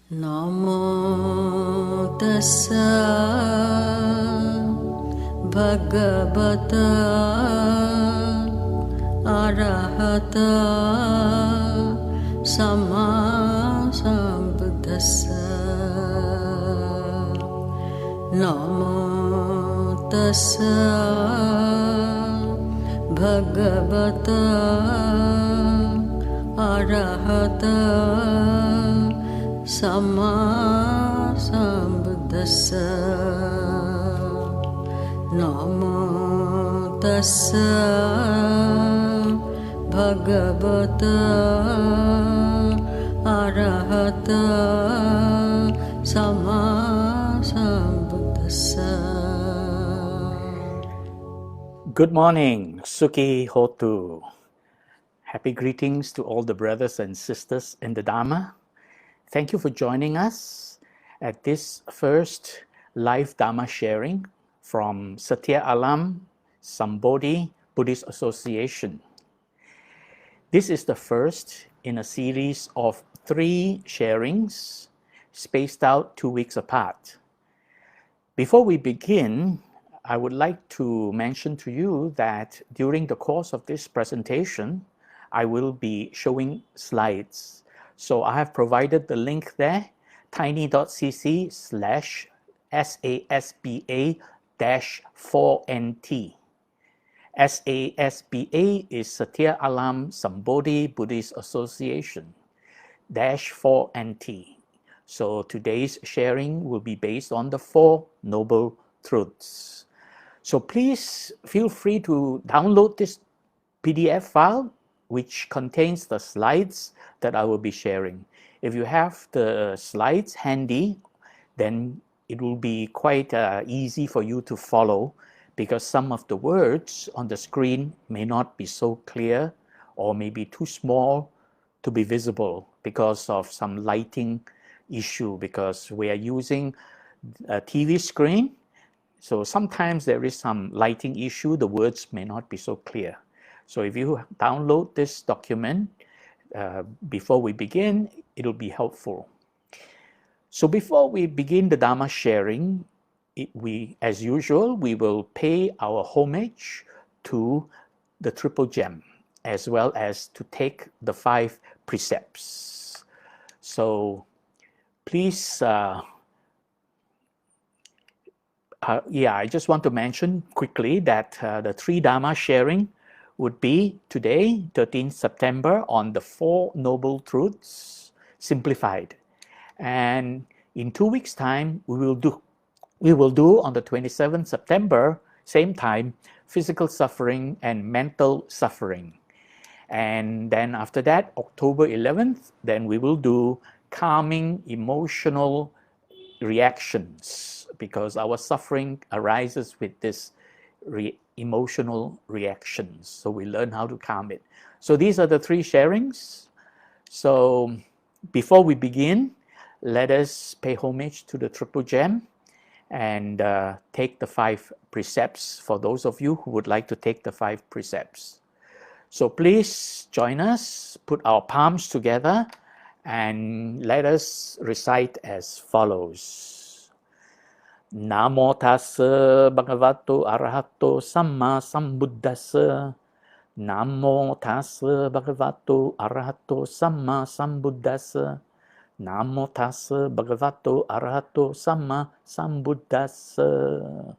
Namo tassa bhagavata arahata samma sambuddhassa. Namo tassa bhagavata arahata Samma Sambuddhassa. Namo tassa bhagavata arahata samma sambuddhassa. Good morning, Sukhi Hotu. Happy greetings to all the brothers and sisters in the Dharma. Thank you for joining us at this first live Dharma sharing from Setia Alam, Sambodhi Buddhist Association. This is the first in a series of 3 sharings spaced out 2 weeks apart. Before we begin, I would like to mention to you that during the course of this presentation, I will be showing slides. So I have provided the link there, tiny.cc/SASBA-4NT. SASBA is Setia Alam Sambodhi Buddhist Association, -4NT. So today's sharing will be based on the 4 Noble Truths. So please feel free to download this PDF file which contains the slides that I will be sharing. If you have the slides handy, then it will be quite easy for you to follow, because some of the words on the screen may not be so clear or may be too small to be visible because of some lighting issue, because we are using a TV screen. So sometimes there is some lighting issue, the words may not be so clear. So if you download this document before we begin, it'll be helpful. So before we begin the Dharma sharing, as usual, we will pay our homage to the Triple Gem, as well as to take the 5 precepts. So please, I just want to mention quickly that the 3 Dharma sharing would be today, 13th September, on the 4 Noble Truths, simplified. And in 2 weeks' time, we will do on the 27th September, same time, physical suffering and mental suffering. And then after that, October 11th, then we will do calming emotional reactions, because our suffering arises with this emotional reactions. So we learn how to calm it. So these are the 3 sharings. So before we begin, let us pay homage to the Triple Gem and take the 5 precepts for those of you who would like to take the 5 precepts. So please join us, put our palms together, and let us recite as follows. Namo tassa bhagavato arahato samma sambuddhassa. Namo tassa bhagavato arahato samma sambuddhassa. Namo tassa bhagavato arahato samma sambuddhassa.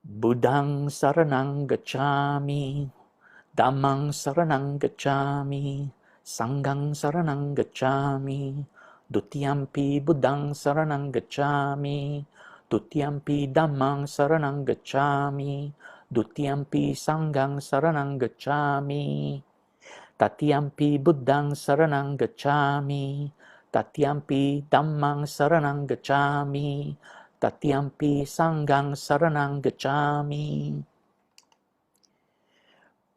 Buddhang saranang gacchami, Dhammang saranang gacchami, Sanghang saranang gacchami, Dutiyampi buddhang saranang gacchami, Dutiyampi dhammang saranang gacchami, Dutiyampi sanghang saranang gacchami, Tatiyampi buddhang saranang gacchami, Tatiyampi dhammang saranang gacchami, Tatiyampi sanghang saranang gacchami.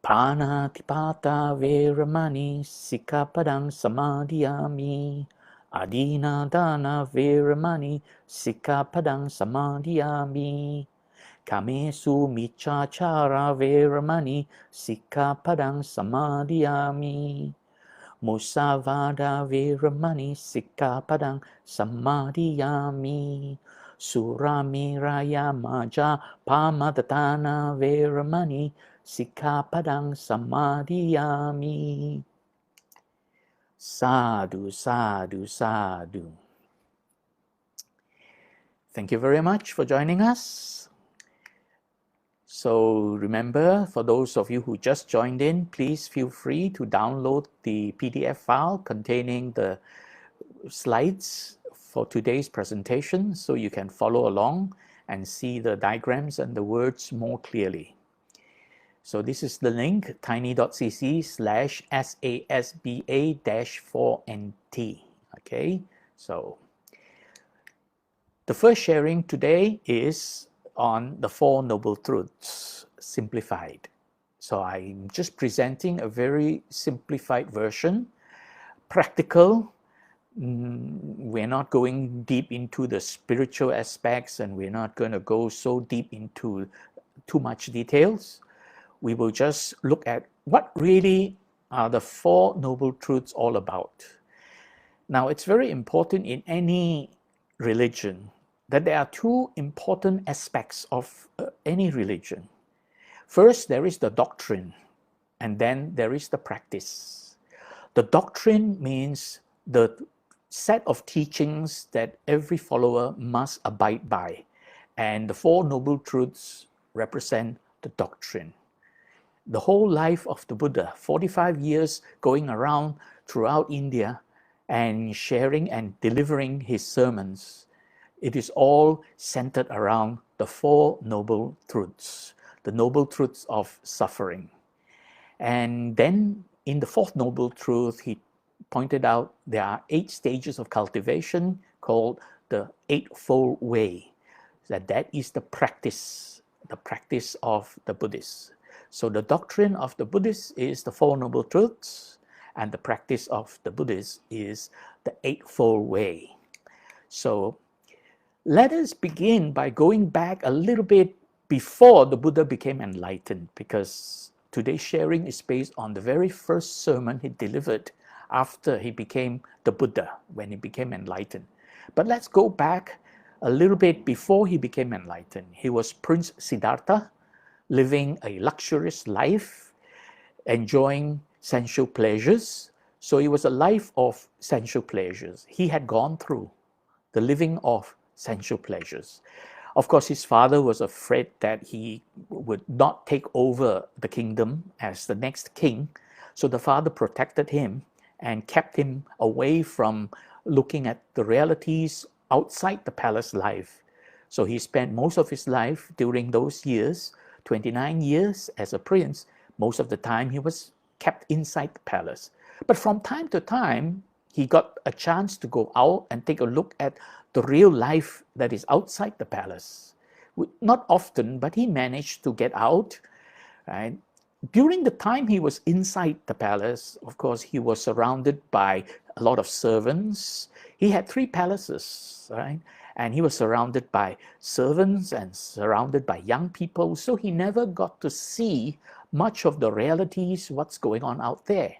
Panatipata veramani sikkhapadang samadhiyami. Adina dana veramani sikkhapadang samadhiyami. Kamesu miccachara veramani sikkhapadang samadhiyami. Musavada Viramani Sikkhapadang Samadhiyami. Suramiraya Maja Pamadatana Viramani Sikkhapadang Samadhiyami. Sadhu, sadhu, sadhu. Thank you very much for joining us. So remember, for those of you who just joined in, please feel free to download the PDF file containing the slides for today's presentation so you can follow along and see the diagrams and the words more clearly. So this is the link, tiny.cc/SASBA-4NT. Okay, so the first sharing today is on the Four Noble Truths, simplified. So I'm just presenting a very simplified version, practical. We're not going deep into the spiritual aspects, and we're not going to go so deep into too much details. We will just look at what really are the Four Noble Truths all about. Now, it's very important in any religion that there are two important aspects of any religion. First, there is the doctrine, and then there is the practice. The doctrine means the set of teachings that every follower must abide by, and the Four Noble Truths represent the doctrine. The whole life of the Buddha, 45 years going around throughout India and sharing and delivering his sermons, it is all centered around the Four Noble Truths, the Noble Truths of suffering. And then in the Fourth Noble Truth, he pointed out there are 8 stages of cultivation called the eightfold way. That is the practice of the Buddhists. So the doctrine of the Buddhists is the Four Noble Truths, and the practice of the Buddhists is the eightfold way. So let us begin by going back a little bit before the Buddha became enlightened, because today's sharing is based on the very first sermon he delivered after he became the Buddha, when he became enlightened. But let's go back a little bit before he became enlightened. He was Prince Siddhartha, living a luxurious life, enjoying sensual pleasures. So it was a life of sensual pleasures. He had gone through the living of sensual pleasures. Of course, his father was afraid that he would not take over the kingdom as the next king. So the father protected him and kept him away from looking at the realities outside the palace life. So he spent most of his life during those years, 29 years as a prince. Most of the time he was kept inside the palace. But from time to time, he got a chance to go out and take a look at the real life that is outside the palace. Not often, but he managed to get out. Right? During the time he was inside the palace, of course, he was surrounded by a lot of servants. He had 3 palaces, right? And he was surrounded by servants and surrounded by young people. So he never got to see much of the realities, what's going on out there.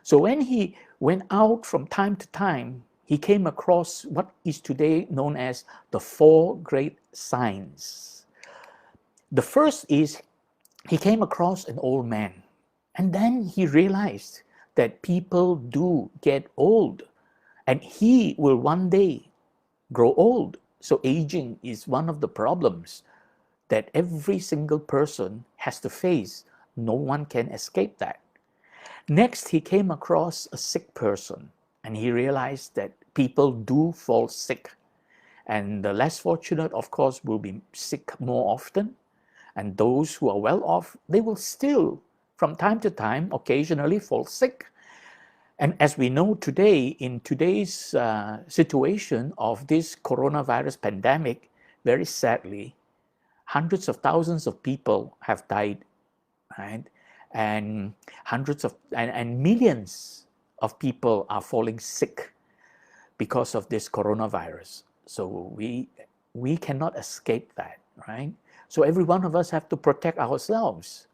So when he went out from time to time, he came across what is today known as the 4 great signs. The first is he came across an old man, and then he realized that people do get old, and he will one day grow old. So aging is one of the problems that every single person has to face. No one can escape that. Next, he came across a sick person, and he realized that people do fall sick. And the less fortunate, of course, will be sick more often. And those who are well off, they will still, from time to time, occasionally fall sick. And as we know today, in today's situation of this coronavirus pandemic, very sadly, hundreds of thousands of people have died, right? And and millions of people are falling sick because of this coronavirus. So we cannot escape that, right? So every one of us have to protect ourselves.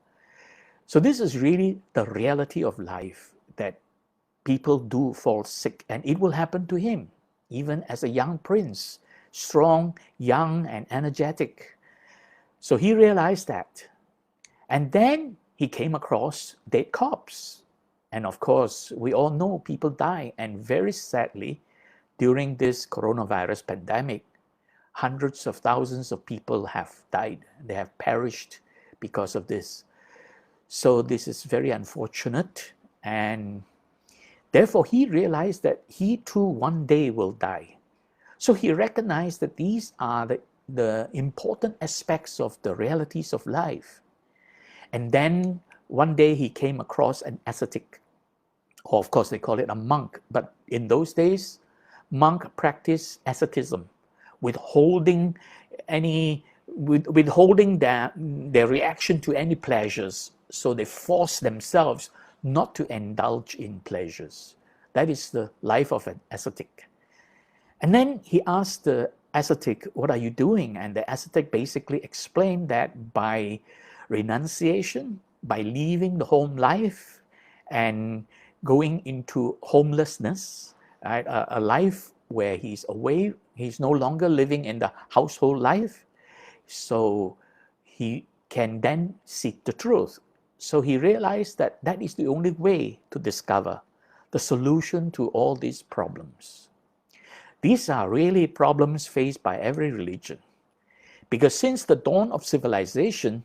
So this is really the reality of life, that people do fall sick, and it will happen to him, even as a young prince, strong, young, and energetic. So he realized that. And then he came across dead corpses. And of course, we all know people die. And very sadly, during this coronavirus pandemic, hundreds of thousands of people have died. They have perished because of this. So this is very unfortunate. And therefore, he realized that he too one day will die. So he recognized that these are the important aspects of the realities of life. And then one day he came across an ascetic, or of course they call it a monk, but in those days, monk practiced asceticism, withholding their reaction to any pleasures. So they force themselves not to indulge in pleasures. That is the life of an ascetic. And then he asked the ascetic, what are you doing? And the ascetic basically explained that by renunciation, by leaving the home life and going into homelessness, right? A life where he's away, he's no longer living in the household life, so he can then seek the truth. So he realized that that is the only way to discover the solution to all these problems. These are really problems faced by every religion. Because since the dawn of civilization,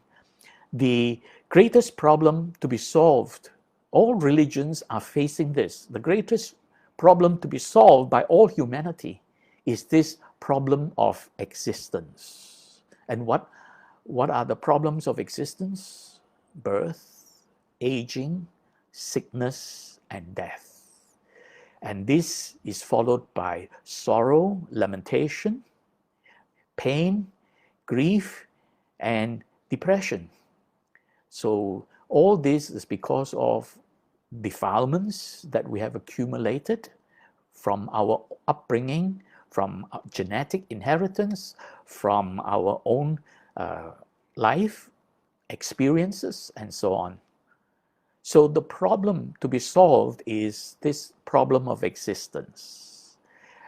the greatest problem to be solved, all religions are facing this. The greatest problem to be solved by all humanity is this problem of existence. And what are the problems of existence? Birth, aging, sickness, and death. And this is followed by sorrow, lamentation, pain, grief, and depression. So all this is because of defilements that we have accumulated from our upbringing, from genetic inheritance, from our own life experiences, and so on. So the problem to be solved is this problem of existence.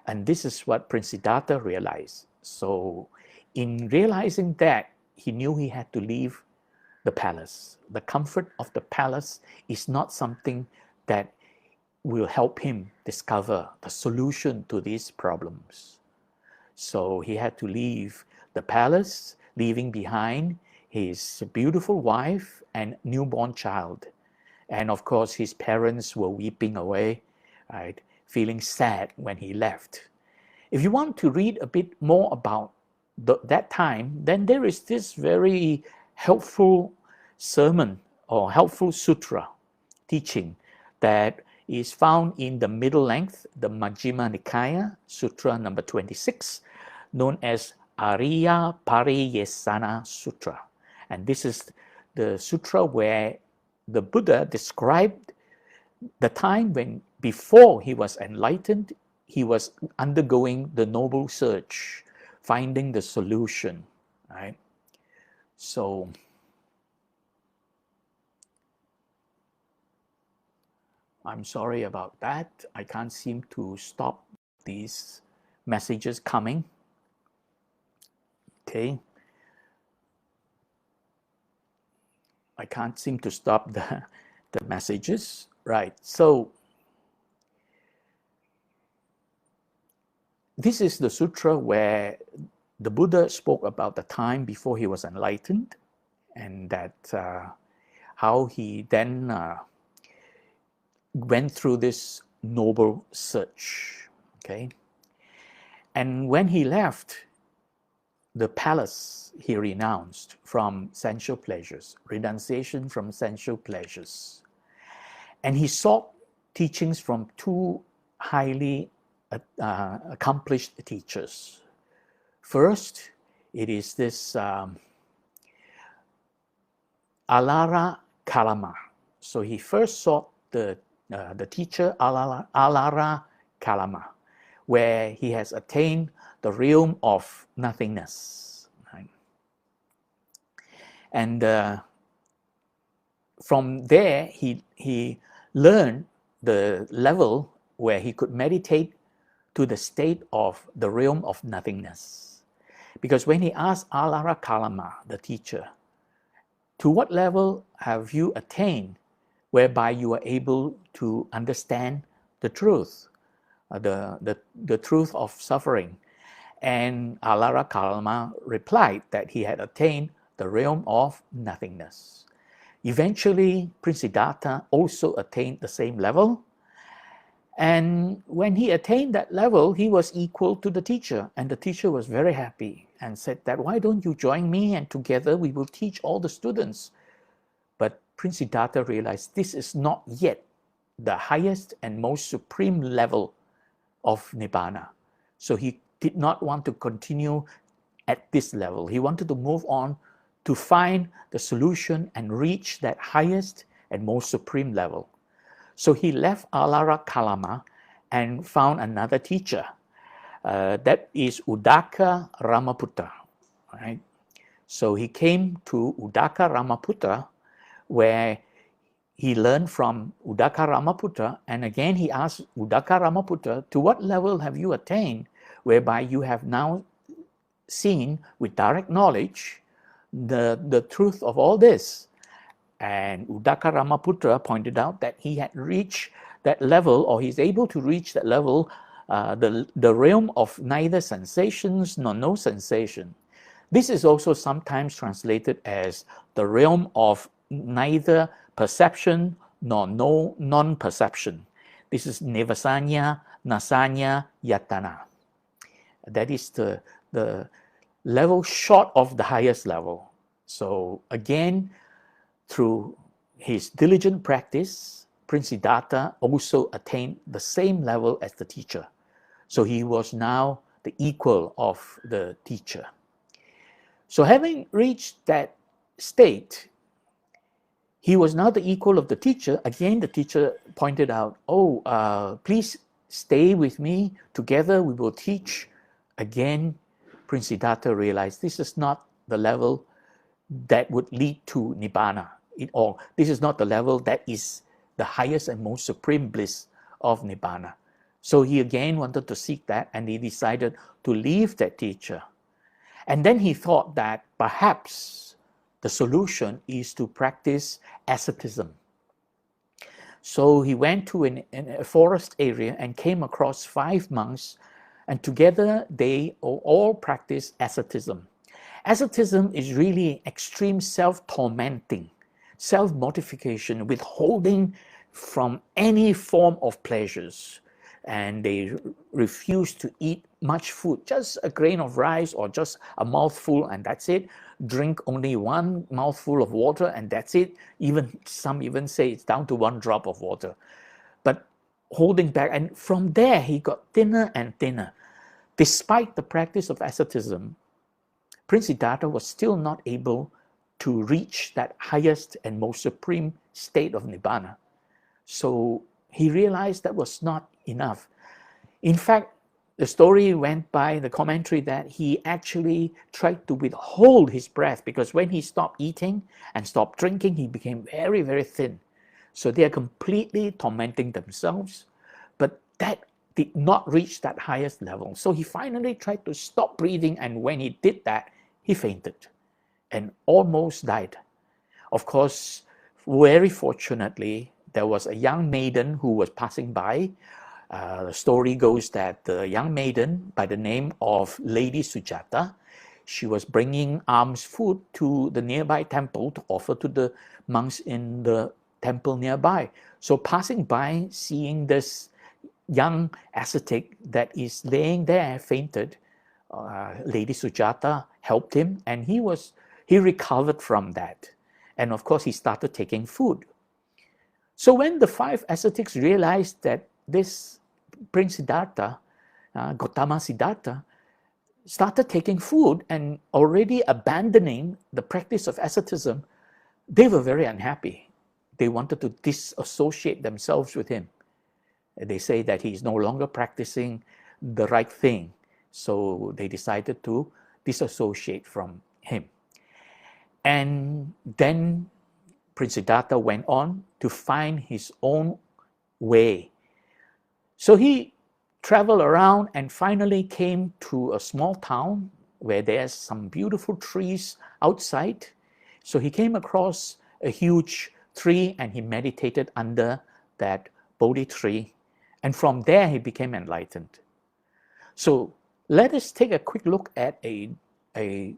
And this is what Prince Siddhartha realized. So in realizing that, he knew he had to leave the palace. The comfort of the palace is not something that will help him discover the solution to these problems. So he had to leave the palace, leaving behind his beautiful wife and newborn child. And of course, his parents were weeping away, right, feeling sad when he left. If you want to read a bit more about that time, then there is this very helpful sermon or helpful sutra teaching that is found in the middle length, the Majjhima Nikaya, Sutra number 26, known as Ariya Pariyesana Sutra. And this is the sutra where the Buddha described the time when, before he was enlightened, he was undergoing the noble search, finding the solution, right? So I'm sorry about that. I can't seem to stop these messages coming. Okay. I can't seem to stop the messages. Right. So this is the sutra where the Buddha spoke about the time before he was enlightened, and that how he then went through this noble search. Okay. And when he left the palace, he renounced from sensual pleasures, renunciation from sensual pleasures. And he sought teachings from two highly accomplished teachers. First, it is this Alara Kalama. So he first sought the teacher Alara Kalama, where he has attained the realm of nothingness. Right? And from there, he learned the level where he could meditate to the state of the realm of nothingness. Because when he asked Alara Kalama, the teacher, to what level have you attained whereby you are able to understand the truth, the truth of suffering? And Alara Kalama replied that he had attained the realm of nothingness. Eventually, Prince Siddhartha also attained the same level. And when he attained that level, he was equal to the teacher. And the teacher was very happy and said that, why don't you join me and together we will teach all the students. But Prince Siddhartha realized this is not yet the highest and most supreme level of Nibbana. So he did not want to continue at this level. He wanted to move on to find the solution and reach that highest and most supreme level. So he left Alara Kalama and found another teacher. That is Udaka Ramaputra. Right? So he came to Udaka Ramaputra, where he learned from Udaka Ramaputra, and again he asked Udaka Ramaputra, to what level have you attained whereby you have now seen with direct knowledge the truth of all this? And Udaka Ramaputra pointed out that he had reached that level, or he's able to reach that level, the realm of neither sensations nor no sensation. This is also sometimes translated as the realm of neither perception nor no non-perception. This is Nivasanya, Nasanya, Yatana. That is the level short of the highest level. So again, through his diligent practice, Prince Siddhartha also attained the same level as the teacher. So he was now the equal of the teacher. So having reached that state, he was now the equal of the teacher. Again, the teacher pointed out, please stay with me. Together we will teach. Again, Prince Siddhartha realized this is not the level that would lead to Nibbana at all. This is not the level that is the highest and most supreme bliss of Nibbana. So he again wanted to seek that, and he decided to leave that teacher. And then he thought that perhaps the solution is to practice asceticism. So he went to a forest area and came across 5 monks, and together they all practiced asceticism. Asceticism is really extreme self-tormenting, self-mortification, withholding from any form of pleasures. And they refuse to eat much food, just a grain of rice or just a mouthful, and that's it. Drink only 1 mouthful of water, and that's it. Some even say it's down to 1 drop of water. But holding back, and from there he got thinner and thinner. Despite the practice of asceticism, Prince Siddhartha was still not able to reach that highest and most supreme state of Nibbana. So he realized that was not enough. In fact, the story went by the commentary that he actually tried to withhold his breath, because when he stopped eating and stopped drinking, he became very, very thin. So they are completely tormenting themselves, but that did not reach that highest level. So he finally tried to stop breathing, and when he did that, he fainted and almost died. Of course, very fortunately, there was a young maiden who was passing by. The story goes that the young maiden by the name of Lady Sujata, she was bringing alms food to the nearby temple to offer to the monks in the temple nearby. So passing by, seeing this young ascetic that is laying there fainted, Lady Sujata helped him, and he recovered from that. And of course, he started taking food. So when the 5 ascetics realized that this Prince Siddhartha, Gautama Siddhartha, started taking food and already abandoning the practice of asceticism, they were very unhappy. They wanted to disassociate themselves with him. They say that he's no longer practicing the right thing. So they decided to disassociate from him. And then Prince Siddhartha went on to find his own way. So he traveled around and finally came to a small town where there's some beautiful trees outside. So he came across a huge tree and he meditated under that Bodhi tree. And from there, he became enlightened. So let us take a quick look at a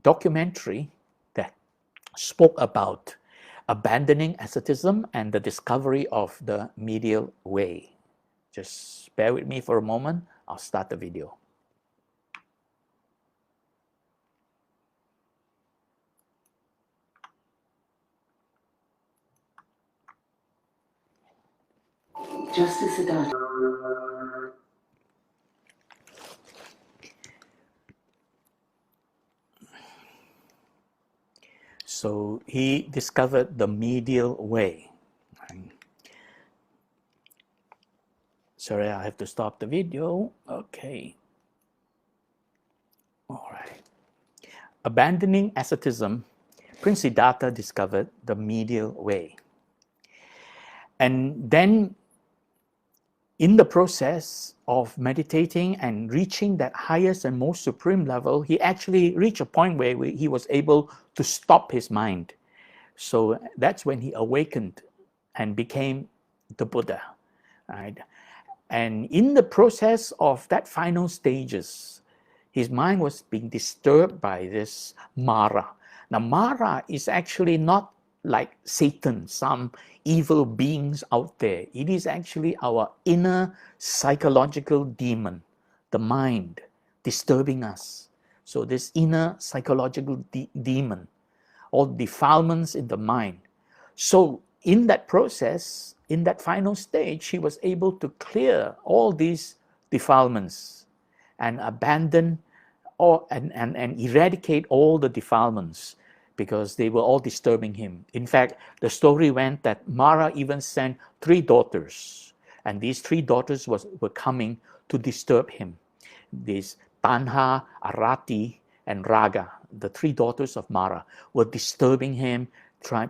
documentary that spoke about abandoning asceticism and the discovery of the medial way. Just bear with me for a moment. I'll start the video. Just as Siddhartha. So he discovered the medial way. Sorry, I have to stop the video. Okay. All right. Abandoning asceticism, Prince Siddhartha discovered the medial way. And then in the process of meditating and reaching that highest and most supreme level, he actually reached a point where he was able to stop his mind. So that's when he awakened and became the Buddha. Right? And in the process of that final stages, his mind was being disturbed by this Mara. Now, Mara is actually not like Satan, some evil beings out there. It is actually our inner psychological demon, the mind, disturbing us. So this inner psychological demon, or defilements in the mind. So in that process, in that final stage, he was able to clear all these defilements and abandon and eradicate all the defilements because they were all disturbing him. In fact, the story went that Mara even sent 3 daughters, and these 3 daughters were coming to disturb him. These Tanha, Arati, and Raga, the 3 daughters of Mara, were disturbing him,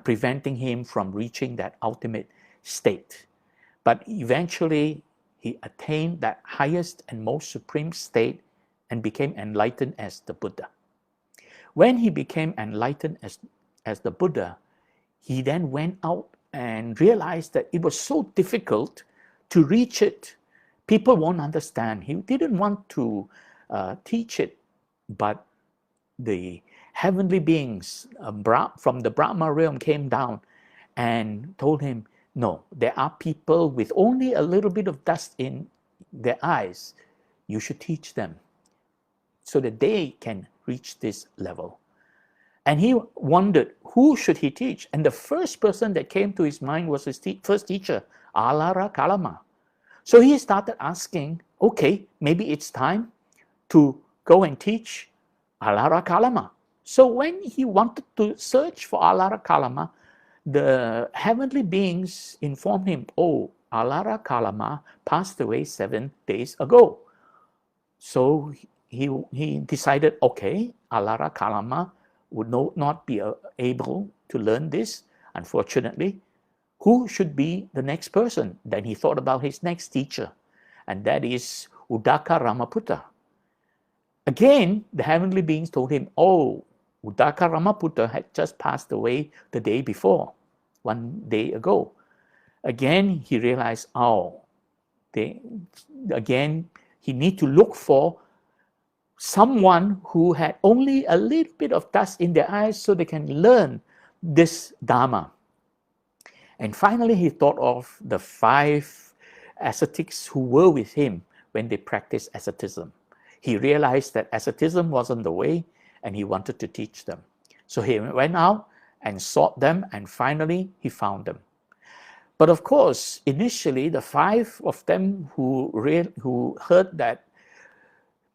preventing him from reaching that ultimate state. But eventually, he attained that highest and most supreme state and became enlightened as the Buddha. When he became enlightened as the Buddha, he then went out and realized that it was so difficult to reach it. People won't understand. He didn't want to teach it, but the heavenly beings from the Brahma realm came down and told him, no, there are people with only a little bit of dust in their eyes. You should teach them so that they can reach this level. And he wondered, who should he teach? And the first person that came to his mind was his first teacher, Alara Kalama. So he started asking, okay, maybe it's time to go and teach Alara Kalama. So when he wanted to search for Alara Kalama, the heavenly beings informed him, oh, Alara Kalama passed away 7 days ago. So he decided, okay, Alara Kalama would not be able to learn this, unfortunately. Who should be the next person? Then he thought about his next teacher, and that is Uddaka Ramaputta. Again, the heavenly beings told him, oh, Uddaka Ramaputta had just passed away the day before, 1 day ago. Again, he realized, again, he need to look for someone who had only a little bit of dust in their eyes so they can learn this Dharma. And finally, he thought of the 5 ascetics who were with him when they practiced asceticism. He realized that asceticism wasn't the way, and he wanted to teach them. So he went out and sought them, and finally he found them. But of course, initially, the 5 of them who heard that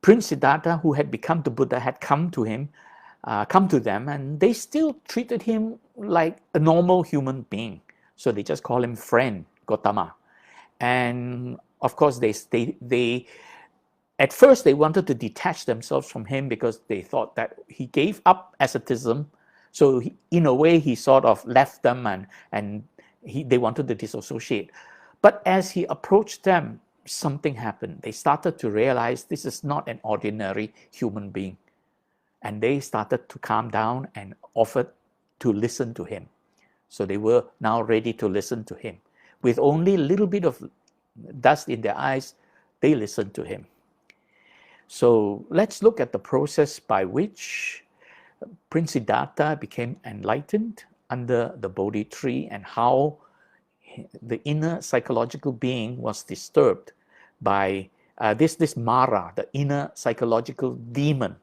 Prince Siddhartha, who had become the Buddha, had come to them, and they still treated him like a normal human being. So they just call him friend Gautama. And of course, they at first they wanted to detach themselves from him because they thought that he gave up asceticism. So in a way, he sort of left them, and they wanted to disassociate. But as he approached them, something happened. They started to realize this is not an ordinary human being. And they started to calm down and offered to listen to him. So they were now ready to listen to him. With only a little bit of dust in their eyes, they listened to him. So let's look at the process by which Prince Siddhartha became enlightened under the Bodhi tree, and how the inner psychological being was disturbed by this Mara, the inner psychological demon,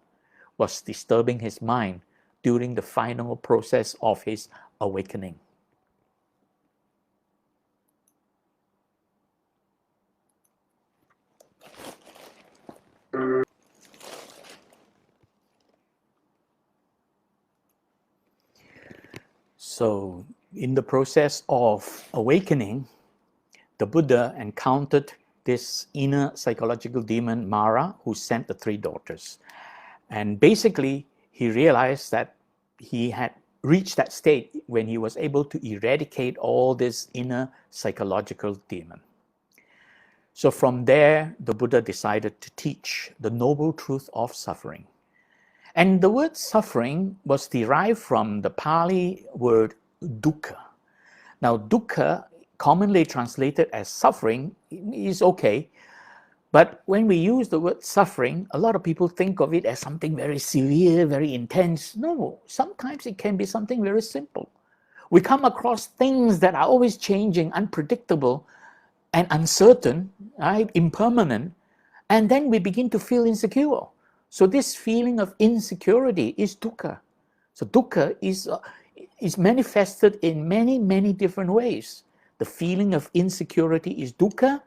was disturbing his mind during the final process of his awakening. So, in the process of awakening, the Buddha encountered this inner psychological demon, Mara, who sent the three daughters. And basically, he realized that he had reached that state when he was able to eradicate all this inner psychological demon. So from there, the Buddha decided to teach the noble truth of suffering. And the word suffering was derived from the Pali word dukkha. Now, dukkha, commonly translated as suffering, is okay. But when we use the word suffering, a lot of people think of it as something very severe, very intense. No, sometimes it can be something very simple. We come across things that are always changing, unpredictable, and uncertain, right? Impermanent, and then we begin to feel insecure. So this feeling of insecurity is dukkha. So dukkha is manifested in many, many different ways. The feeling of insecurity is dukkha.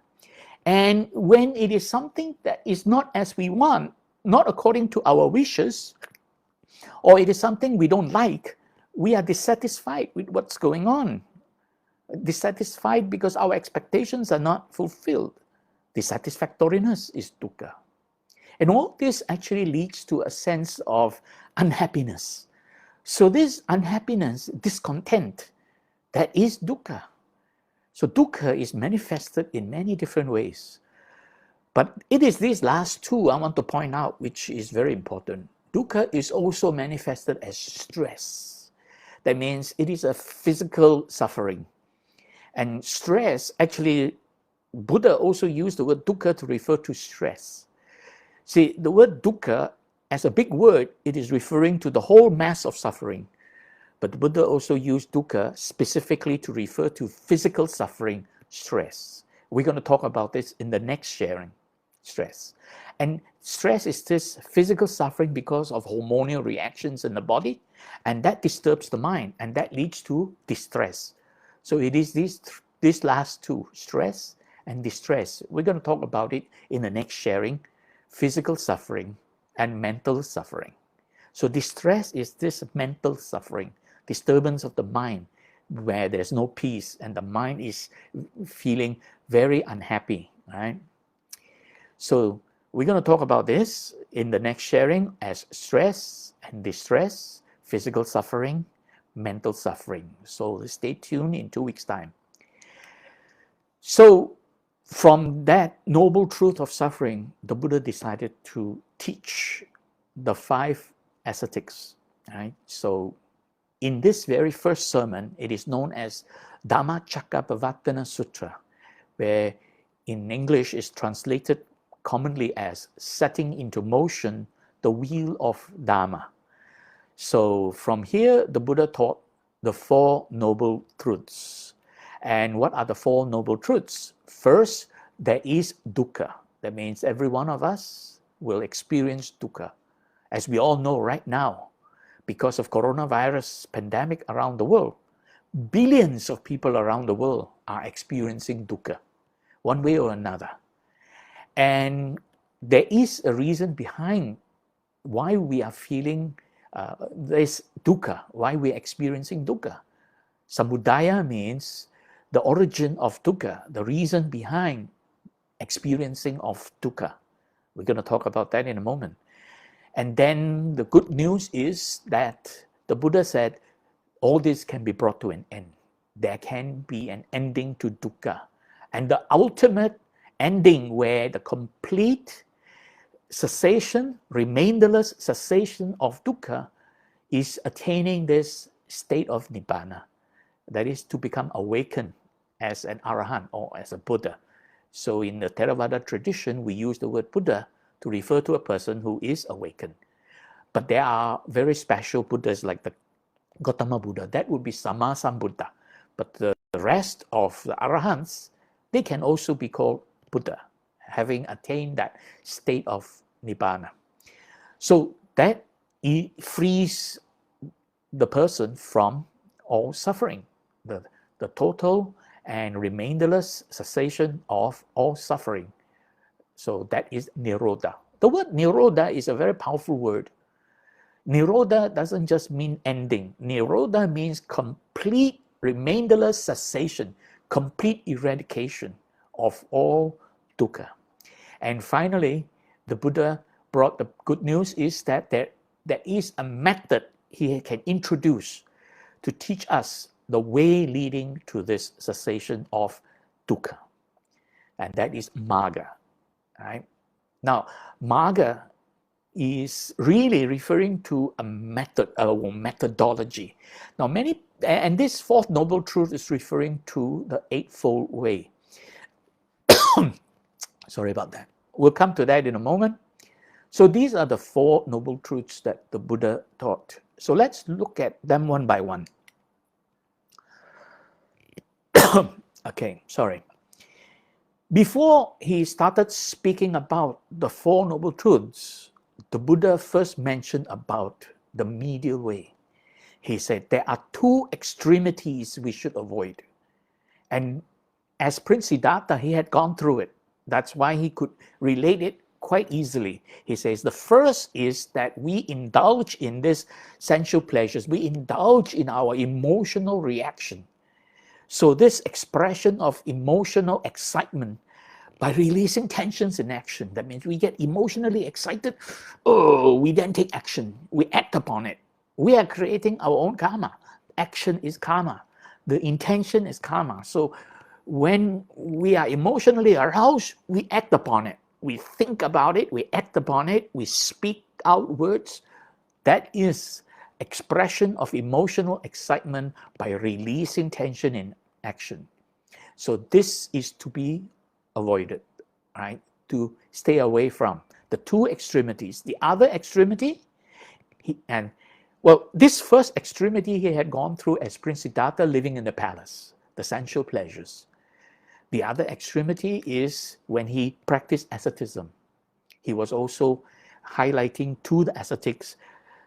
And when it is something that is not as we want, not according to our wishes, or it is something we don't like, we are dissatisfied with what's going on. Dissatisfied because our expectations are not fulfilled. Dissatisfactoriness is dukkha. And all this actually leads to a sense of unhappiness. So this unhappiness, discontent, that is dukkha. So dukkha is manifested in many different ways. But it is these last two I want to point out, which is very important. Dukkha is also manifested as stress. That means it is a physical suffering. And stress, actually, Buddha also used the word dukkha to refer to stress. See, the word dukkha, as a big word, it is referring to the whole mass of suffering. But the Buddha also used dukkha specifically to refer to physical suffering, stress. We're going to talk about this in the next sharing, stress. And stress is this physical suffering because of hormonal reactions in the body, and that disturbs the mind, and that leads to distress. So it is these last two, stress and distress. We're going to talk about it in the next sharing, physical suffering and mental suffering. So distress is this mental suffering, disturbance of the mind, where there's no peace and the mind is feeling very unhappy, right? So we're going to talk about this in the next sharing as stress and distress, physical suffering, mental suffering. So stay tuned in 2 weeks' time. So from that noble truth of suffering, the Buddha decided to teach the 5 ascetics, right? So in this very first sermon, it is known as Dhammacakkappavattana Sutra, where in English is translated commonly as setting into motion the wheel of Dharma. So from here, the Buddha taught the 4 noble truths. And what are the 4 noble truths? First, there is dukkha. That means every one of us will experience dukkha. As we all know right now, because of coronavirus pandemic around the world, billions of people around the world are experiencing dukkha, one way or another. And there is a reason behind why we are feeling this dukkha, why we're experiencing dukkha. Samudaya means the origin of dukkha, the reason behind experiencing of dukkha. We're going to talk about that in a moment. And then the good news is that the Buddha said all this can be brought to an end. There can be an ending to dukkha. And the ultimate ending, where the complete cessation, remainderless cessation of dukkha, is attaining this state of nibbana. That is to become awakened as an arahant or as a Buddha. So in the Theravada tradition, we use the word Buddha to refer to a person who is awakened. But there are very special Buddhas like the Gautama Buddha. That would be Sama Sambuddha. But the rest of the arahants, they can also be called Buddha, having attained that state of nibbana. So that frees the person from all suffering, the total and remainderless cessation of all suffering. So that is Nirodha. The word Nirodha is a very powerful word. Nirodha doesn't just mean ending. Nirodha means complete remainderless cessation, complete eradication of all dukkha. And finally, the Buddha brought the good news is that there is a method he can introduce to teach us the way leading to this cessation of dukkha. And that is magga. Right? Now, magga is really referring to a method, or methodology. Now, and this fourth noble truth is referring to the eightfold way. Sorry about that. We'll come to that in a moment. So these are the four noble truths that the Buddha taught. So let's look at them one by one. Okay, sorry. Before he started speaking about the four noble truths, the Buddha first mentioned about the medial way. He said there are two extremities we should avoid. And as Prince Siddhartha, he had gone through it. That's why he could relate it quite easily. He says the first is that we indulge in these sensual pleasures. We indulge in our emotional reaction. So this expression of emotional excitement by releasing tensions in action, that means we get emotionally excited, we then take action, we act upon it. We are creating our own karma. Action is karma. The intention is karma. So when we are emotionally aroused, we act upon it. We think about it, we act upon it, we speak out words. That is expression of emotional excitement by releasing tension in action. So this is to be avoided, right? To stay away from the two extremities. The other extremity, this first extremity he had gone through as Prince Siddhartha living in the palace, the sensual pleasures. The other extremity is when he practiced asceticism. He was also highlighting to the ascetics,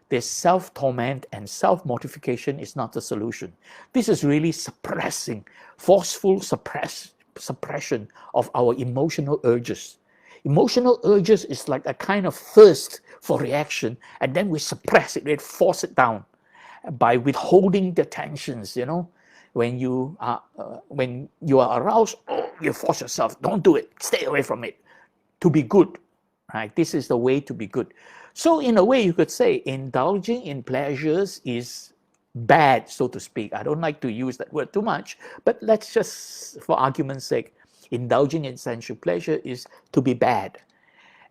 this self-torment and self-mortification is not the solution. This is really suppressing, forceful suppression of our emotional urges. Emotional urges is like a kind of thirst for reaction, and then we suppress it, we force it down by withholding the tensions, When you are aroused, you force yourself, don't do it, stay away from it, to be good, right? This is the way to be good. So in a way, you could say indulging in pleasures is bad, so to speak. I don't like to use that word too much, but let's just, for argument's sake, indulging in sensual pleasure is to be bad.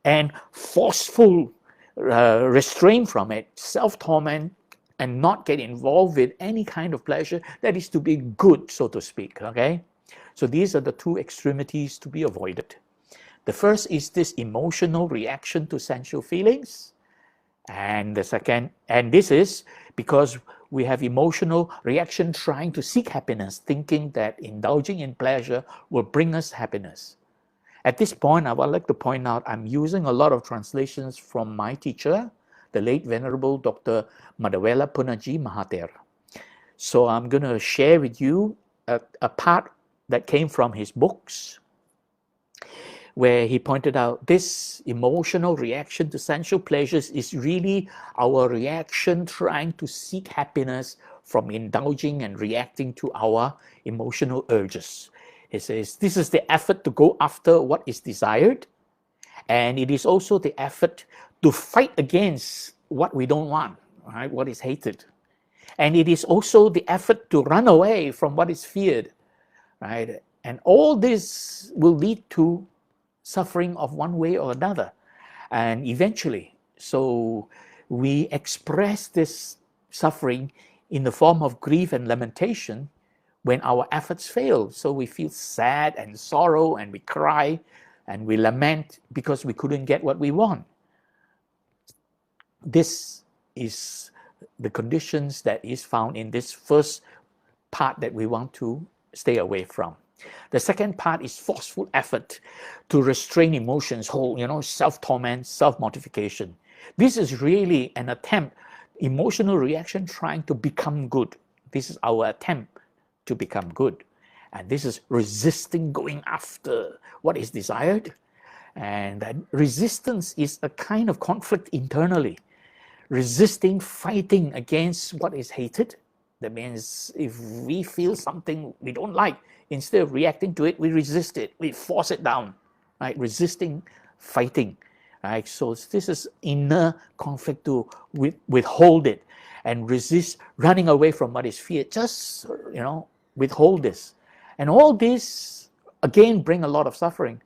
And forceful restraint from it, self-torment, and not get involved with any kind of pleasure, that is to be good, so to speak, okay? So these are the two extremities to be avoided. The first is this emotional reaction to sensual feelings. And the second, and this is because we have emotional reaction trying to seek happiness, thinking that indulging in pleasure will bring us happiness. At this point, I would like to point out, I'm using a lot of translations from my teacher, the late Venerable Dr. Madawela Punaji Mahathir. So I'm going to share with you a part that came from his books, where he pointed out this emotional reaction to sensual pleasures is really our reaction trying to seek happiness from indulging and reacting to our emotional urges. He says this is the effort to go after what is desired, and it is also the effort to fight against what we don't want, right? What is hated. And it is also the effort to run away from what is feared, right? And all this will lead to suffering of one way or another. And eventually, so we express this suffering in the form of grief and lamentation when our efforts fail. So we feel sad and sorrow and we cry and we lament because we couldn't get what we want. This is the conditions that is found in this first part that we want to stay away from. The second part is forceful effort to restrain emotions, whole, self-torment, self-mortification. This is really an attempt, emotional reaction trying to become good. This is our attempt to become good. And this is resisting going after what is desired. And that resistance is a kind of conflict internally. Resisting, fighting against what is hated. That means if we feel something we don't like, instead of reacting to it, we resist it, we force it down, right? Resisting, fighting, right? So this is inner conflict to withhold it and resist running away from what is feared. Just, withhold this. And all this, again, bring a lot of suffering.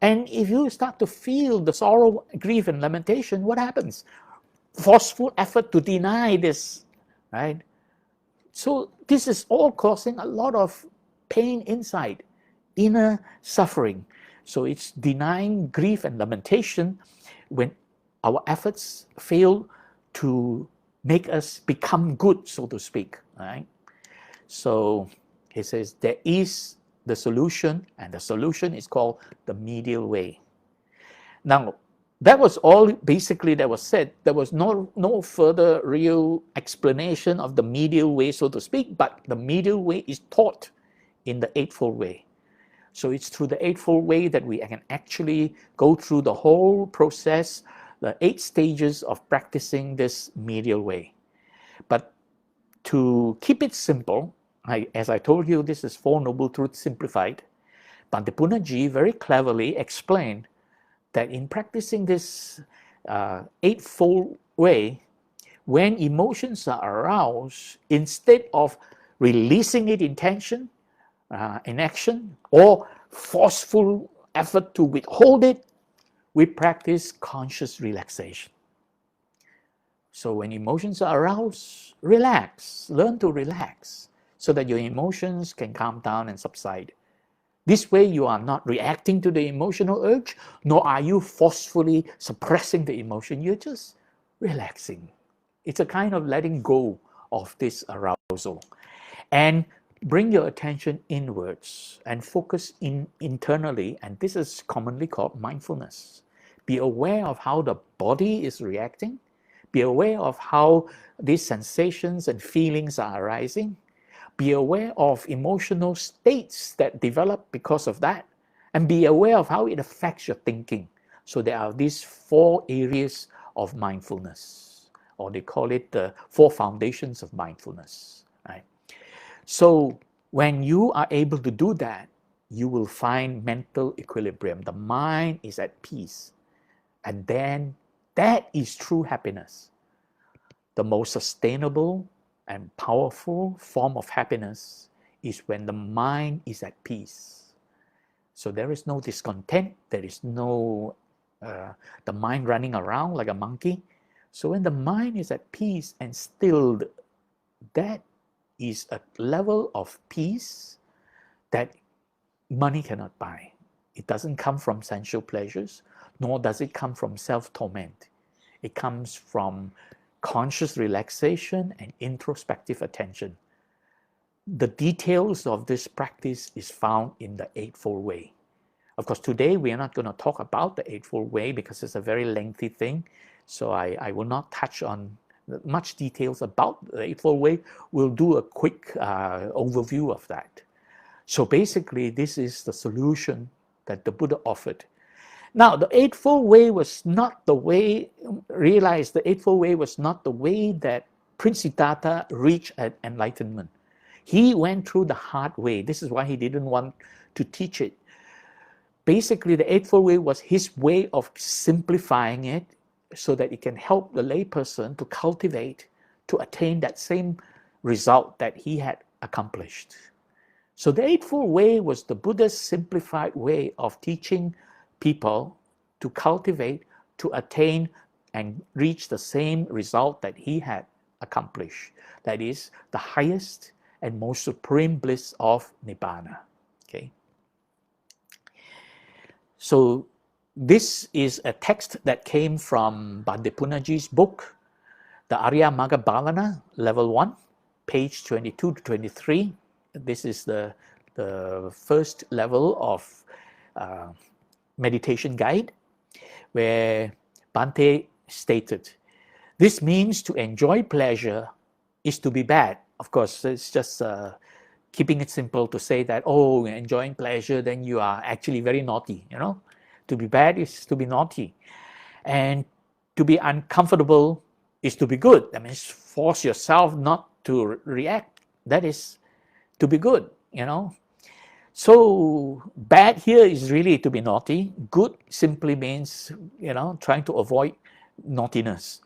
And if you start to feel the sorrow, grief, and lamentation, what happens? Forceful effort to deny this, right? So this is all causing a lot of pain inside, inner suffering. So it's denying grief and lamentation when our efforts fail to make us become good, so to speak, right? So he says there is the solution, and the solution is called the medial way. Now, that was all basically that was said. There was no further real explanation of the medial way, so to speak, but the medial way is taught in the eightfold way. So it's through the eightfold way that we can actually go through the whole process, the 8 stages of practicing this medial way. But to keep it simple, as I told you, this is 4 Noble Truths simplified. Bhante Punnaji very cleverly explained that in practicing this eightfold way, when emotions are aroused, instead of releasing it in tension, in action, or forceful effort to withhold it, we practice conscious relaxation. So when emotions are aroused, relax, learn to relax so that your emotions can calm down and subside. This way you are not reacting to the emotional urge, nor are you forcefully suppressing the emotion. You're just relaxing. It's a kind of letting go of this arousal. And bring your attention inwards and focus internally, and this is commonly called mindfulness. Be aware of how the body is reacting. Be aware of how these sensations and feelings are arising. Be aware of emotional states that develop because of that, and be aware of how it affects your thinking. So there are these 4 areas of mindfulness, or they call it the 4 foundations of mindfulness, right? So when you are able to do that, you will find mental equilibrium. The mind is at peace. And then that is true happiness. The most sustainable and powerful form of happiness is when the mind is at peace. So there is no discontent, there is no the mind running around like a monkey. So when the mind is at peace and stilled, that is a level of peace that money cannot buy. It doesn't come from sensual pleasures, nor does it come from self-torment. It comes from conscious relaxation and introspective attention. The details of this practice is found in the Eightfold Way. Of course, today we are not going to talk about the Eightfold Way because it's a very lengthy thing. So I will not touch on much details about the Eightfold Way. We'll do a quick overview of that. So basically, this is the solution that the Buddha offered. Now, the Eightfold Way was not the way, realize the Eightfold Way was not the way that Prince Siddhartha reached enlightenment. He went through the hard way. This is why he didn't want to teach it. Basically, the Eightfold Way was his way of simplifying it so that it can help the layperson to cultivate, to attain that same result that he had accomplished. So the Eightfold Way was the Buddha's simplified way of teaching people to cultivate, to attain, and reach the same result that he had accomplished. That is the highest and most supreme bliss of Nibbana. Okay. So this is a text that came from Bhante Punnaji's book, the Arya Magga Bhavana, level 1, page 22 to 23. This is the first level of meditation guide, where Bhante stated, this means to enjoy pleasure is to be bad. Of course, it's just keeping it simple to say that, oh, enjoying pleasure, then you are actually very naughty, you know. To be bad is to be naughty. And to be uncomfortable is to be good. That means force yourself not to react. That is to be good, you know. So bad here is really to be naughty. Good simply means, you know, trying to avoid naughtiness.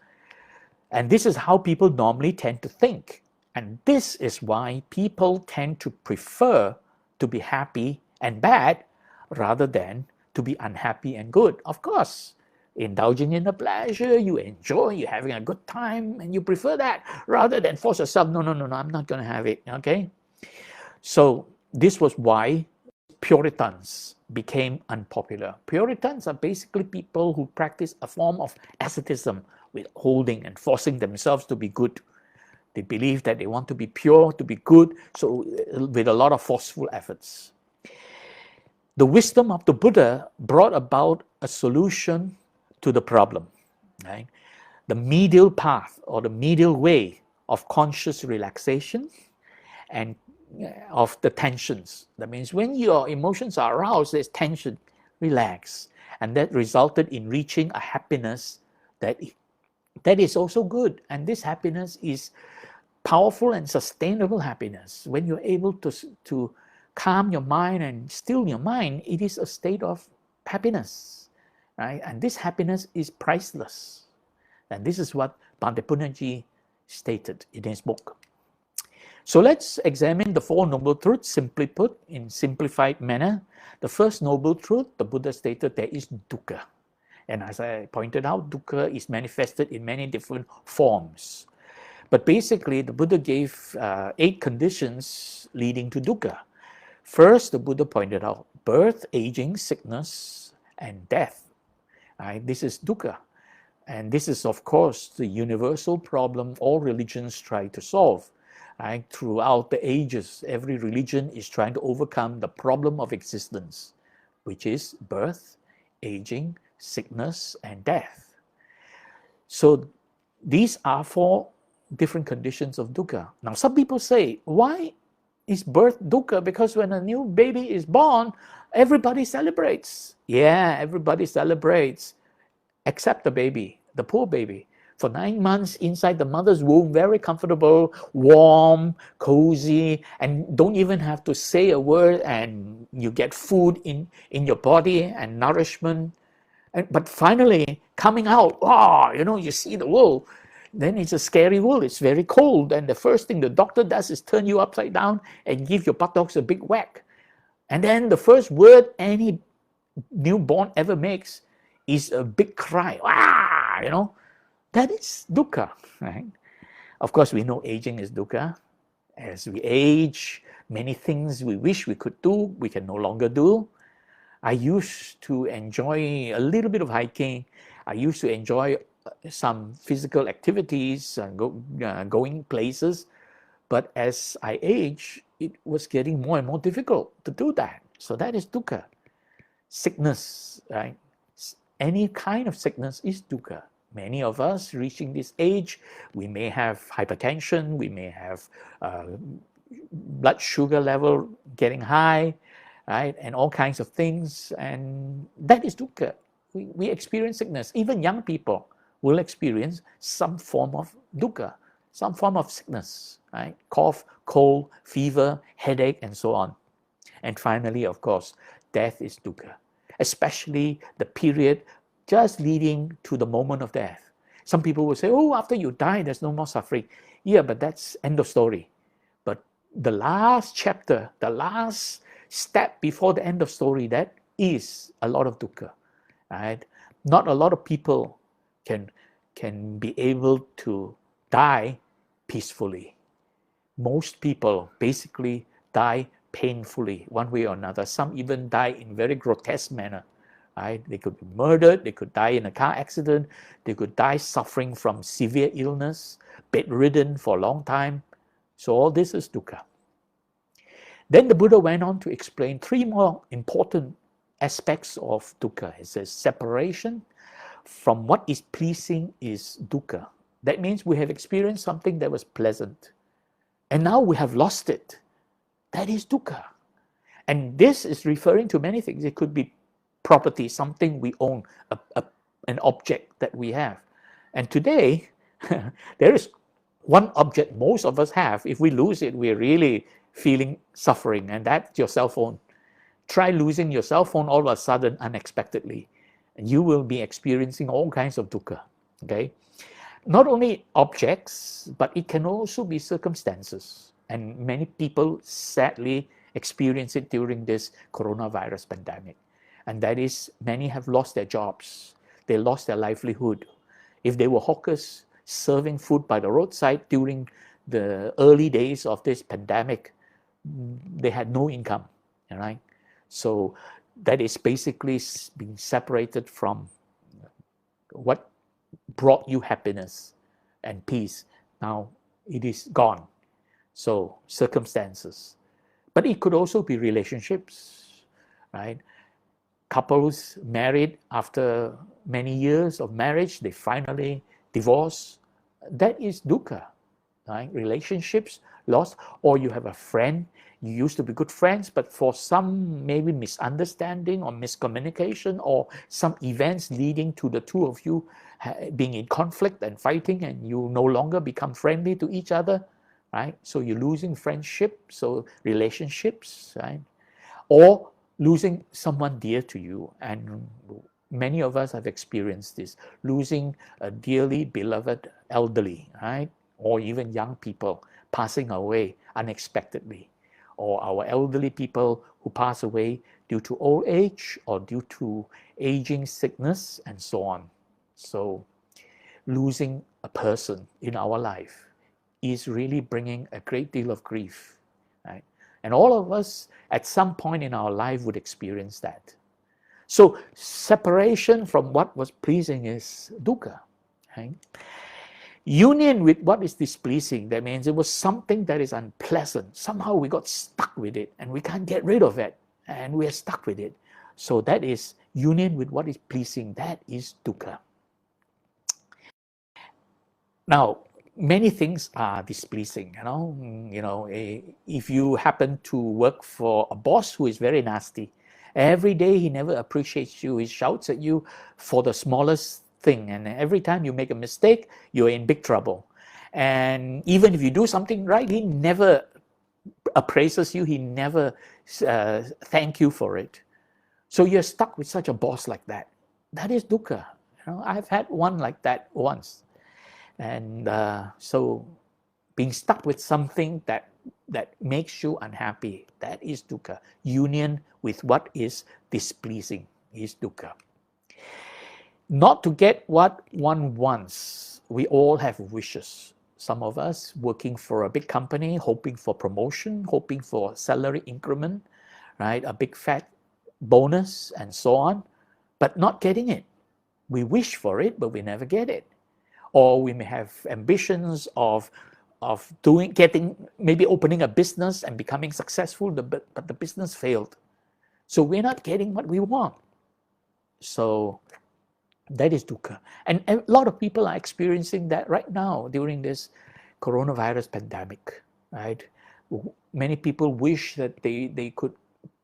And this is how people normally tend to think. And this is why people tend to prefer to be happy and bad rather than to be unhappy and good. Of course, indulging in the pleasure, you enjoy, you're having a good time, and you prefer that rather than force yourself, no, I'm not going to have it, okay? So this was why Puritans became unpopular. Puritans are basically people who practice a form of asceticism, withholding and forcing themselves to be good. They believe that they want to be pure, to be good, so with a lot of forceful efforts. The wisdom of the Buddha brought about a solution to the problem, right? The medial path or the medial way of conscious relaxation and of the tensions. That means when your emotions are aroused, there's tension, relax. And that resulted in reaching a happiness that is also good. And this happiness is powerful and sustainable happiness. When you're able to calm your mind and still your mind, it is a state of happiness, right? And this happiness is priceless. And this is what Bhante Punnaji stated in his book. So let's examine the Four Noble Truths, simply put, in simplified manner. The first noble truth, the Buddha stated, there is dukkha. And as I pointed out, dukkha is manifested in many different forms. But basically, the Buddha gave 8 conditions leading to dukkha. First, the Buddha pointed out birth, aging, sickness, and death. Right? This is dukkha. And this is, of course, the universal problem all religions try to solve. Right? Throughout the ages, every religion is trying to overcome the problem of existence, which is birth, aging, sickness, and death. So these are 4 different conditions of dukkha. Now, some people say, why is birth dukkha? Because when a new baby is born, everybody celebrates. Yeah, everybody celebrates, except the baby, the poor baby. For 9 months inside the mother's womb, very comfortable, warm, cozy, and don't even have to say a word, and you get food in your body and nourishment. But finally, coming out, you see the world. Then it's a scary world. It's very cold. And the first thing the doctor does is turn you upside down and give your buttocks a big whack. And then the first word any newborn ever makes is a big cry. That is dukkha, right? Of course, we know aging is dukkha. As we age, many things we wish we could do, we can no longer do. I used to enjoy a little bit of hiking. I used to enjoy some physical activities, going places. But as I age, it was getting more and more difficult to do that. So that is dukkha. Sickness, right? Any kind of sickness is dukkha. Many of us reaching this age, we may have hypertension, we may have blood sugar level getting high, right? And all kinds of things. And that is dukkha. We experience sickness. Even young people will experience some form of dukkha, some form of sickness, right? Cough, cold, fever, headache, and so on. And finally, of course, death is dukkha, especially the period just leading to the moment of death. Some people will say, oh, after you die, there's no more suffering. Yeah, but that's end of story. But the last chapter, the last step before the end of story, that is a lot of dukkha, right? Not a lot of people can be able to die peacefully. Most people basically die painfully, one way or another. Some even die in very grotesque manner, right? They could be murdered, they could die in a car accident, they could die suffering from severe illness, bedridden for a long time. So all this is dukkha. Then the Buddha went on to explain three more important aspects of dukkha. He says separation from what is pleasing is dukkha. That means we have experienced something that was pleasant, and now we have lost it. That is dukkha. And this is referring to many things. It could be property, something we own, an object that we have. And today, there is one object most of us have. If we lose it, we're really feeling suffering, and that's your cell phone. Try losing your cell phone all of a sudden unexpectedly, and you will be experiencing all kinds of dukkha. Okay? Not only objects, but it can also be circumstances. And many people sadly experience it during this coronavirus pandemic. And that is, many have lost their jobs. They lost their livelihood. If they were hawkers serving food by the roadside during the early days of this pandemic, they had no income, right? So that is basically being separated from what brought you happiness and peace. Now it is gone. So circumstances. But it could also be relationships, right? Couples married after many years of marriage, they finally divorce. That is dukkha, right? Relationships lost, or you have a friend, you used to be good friends, but for some maybe misunderstanding or miscommunication or some events leading to the two of you being in conflict and fighting, and you no longer become friendly to each other, right? So you're losing friendship, so relationships, right? Or losing someone dear to you. And many of us have experienced this, losing a dearly beloved elderly, right? Or even young people passing away unexpectedly, or our elderly people who pass away due to old age or due to aging sickness and so on. So losing a person in our life is really bringing a great deal of grief, right? And all of us at some point in our life would experience that. So separation from what was pleasing is dukkha, right? Union with what is displeasing, that means it was something that is unpleasant. Somehow we got stuck with it and we can't get rid of it, and we are stuck with it. So that is union with what is pleasing, that is dukkha. Now, many things are displeasing, if you happen to work for a boss who is very nasty, every day he never appreciates you, he shouts at you for the smallest thing, and every time you make a mistake, you're in big trouble. And even if you do something right, he never appraises you, he never thank you for it. So you're stuck with such a boss like that. That is dukkha. I've had one like that once. And so being stuck with something that makes you unhappy, that is dukkha. Union with what is displeasing is dukkha. Not to get what one wants. We all have wishes. Some of us working for a big company, hoping for promotion, hoping for salary increment, right? A big fat bonus and so on, but not getting it. We wish for it, but we never get it. Or we may have ambitions of maybe opening a business and becoming successful, but the business failed. So we're not getting what we want. So that is dukkha. And a lot of people are experiencing that right now during this coronavirus pandemic, right? Many people wish that they could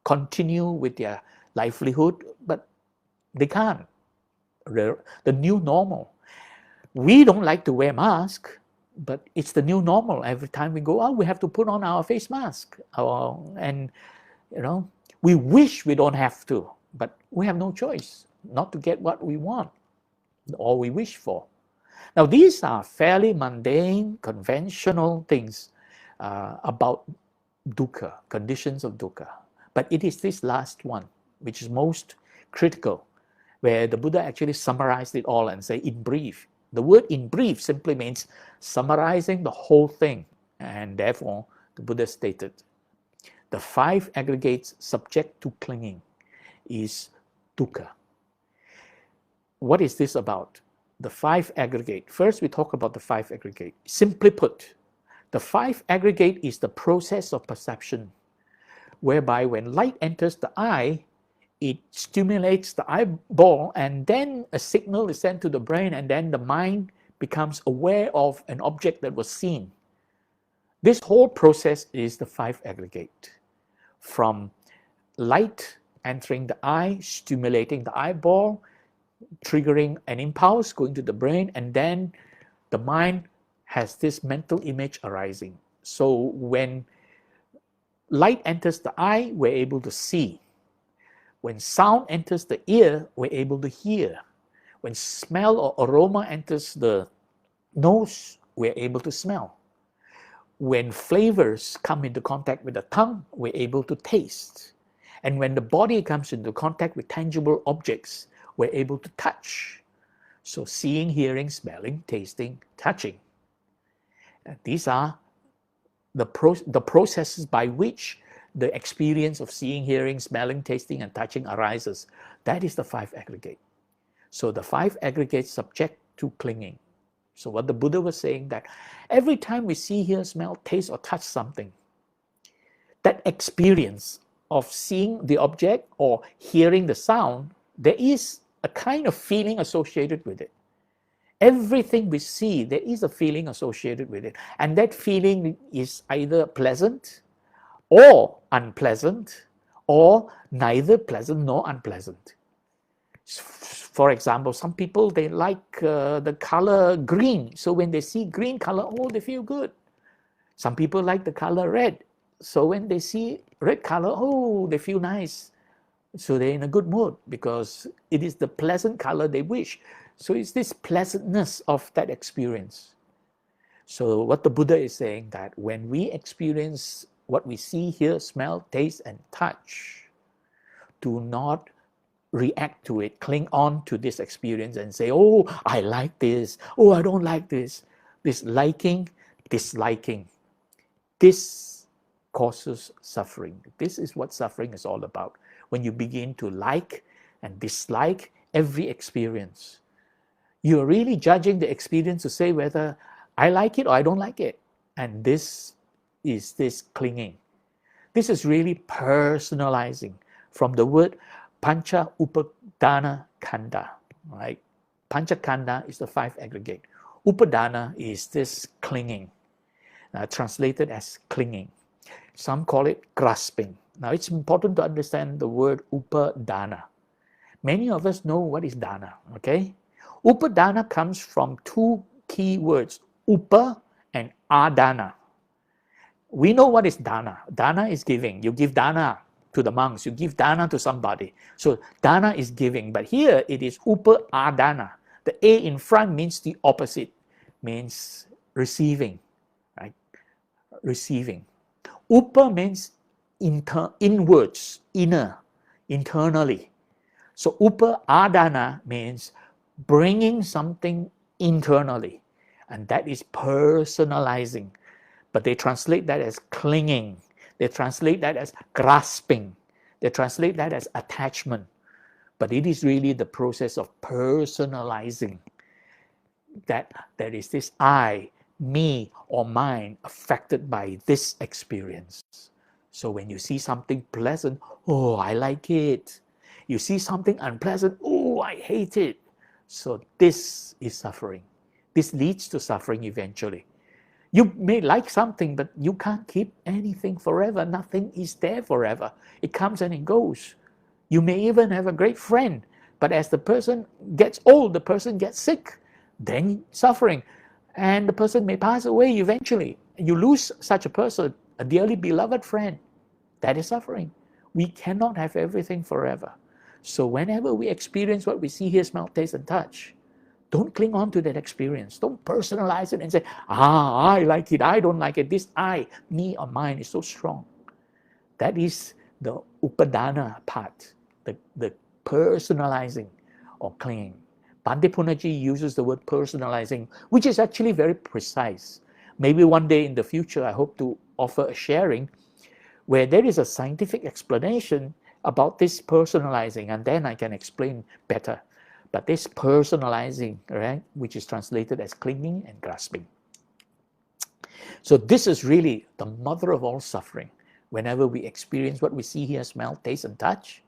continue with their livelihood, but they can't. The new normal. We don't like to wear masks, but it's the new normal. Every time we go out, we have to put on our face mask. And, we wish we don't have to, but we have no choice not to get what we want or we wish for. Now, these are fairly mundane, conventional things about dukkha, conditions of dukkha. But it is this last one which is most critical, where the Buddha actually summarized it all and say in brief. The word in brief simply means summarizing the whole thing, and therefore the Buddha stated the 5 aggregates subject to clinging is dukkha. What is this about? The 5 aggregate. First, we talk about the 5 aggregate. Simply put, the 5 aggregate is the process of perception, whereby when light enters the eye, it stimulates the eyeball, and then a signal is sent to the brain, and then the mind becomes aware of an object that was seen. This whole process is the 5 aggregate. From light entering the eye, stimulating the eyeball, triggering an impulse, going to the brain, and then the mind has this mental image arising. So when light enters the eye, we're able to see. When sound enters the ear, we're able to hear. When smell or aroma enters the nose, we're able to smell. When flavors come into contact with the tongue, we're able to taste. And when the body comes into contact with tangible objects, we're able to touch. So seeing, hearing, smelling, tasting, touching. And these are the processes by which the experience of seeing, hearing, smelling, tasting, and touching arises. That is the 5 aggregate. So the 5 aggregates subject to clinging. So what the Buddha was saying, that every time we see, hear, smell, taste, or touch something, that experience of seeing the object or hearing the sound, there is a kind of feeling associated with it. Everything we see, there is a feeling associated with it. And that feeling is either pleasant or unpleasant, or neither pleasant nor unpleasant. For example, some people, they like the color green. So when they see green color, oh, they feel good. Some people like the color red. So when they see red color, oh, they feel nice. So they're in a good mood because it is the pleasant color they wish. So it's this pleasantness of that experience. So what the Buddha is saying, that when we experience what we see, hear, smell, taste, and touch, do not react to it, cling on to this experience and say, oh, I like this, oh, I don't like this. This liking, disliking, this causes suffering. This is what suffering is all about. When you begin to like and dislike every experience, you're really judging the experience to say whether I like it or I don't like it. And this is this clinging. This is really personalizing from the word pancha upadana kanda, right? Pancha kanda is the 5 aggregate. Upadana is this clinging, translated as clinging. Some call it grasping. Now it's important to understand the word upadana. Many of us know what is dana, okay? Upadana comes from 2 key words, upa and adana. We know what is dana. Dana is giving. You give dana to the monks. You give dana to somebody. So dana is giving. But here it is upadana. The A in front means the opposite. Means receiving. Right? Receiving. Upa means inwards, inner, internally. So upadana means bringing something internally. And that is personalizing. But they translate that as clinging. They translate that as grasping. They translate that as attachment. But it is really the process of personalizing. That there is this I, me, or mine affected by this experience. So when you see something pleasant, oh, I like it. You see something unpleasant, oh, I hate it. So this is suffering. This leads to suffering eventually. You may like something, but you can't keep anything forever. Nothing is there forever. It comes and it goes. You may even have a great friend, but as the person gets old, the person gets sick, then suffering. And the person may pass away eventually. You lose such a person, a dearly beloved friend. That is suffering. We cannot have everything forever. So whenever we experience what we see, hear, smell, taste, and touch, don't cling on to that experience. Don't personalize it and say, I like it, I don't like it. This I, me, or mine is so strong. That is the upadana part, the personalizing or clinging. Bhante Punaji uses the word personalizing, which is actually very precise. Maybe one day in the future, I hope to offer a sharing where there is a scientific explanation about this personalizing, and then I can explain better. But this personalizing, right, which is translated as clinging and grasping. So this is really the mother of all suffering. Whenever we experience what we see, hear, smell, taste, and touch,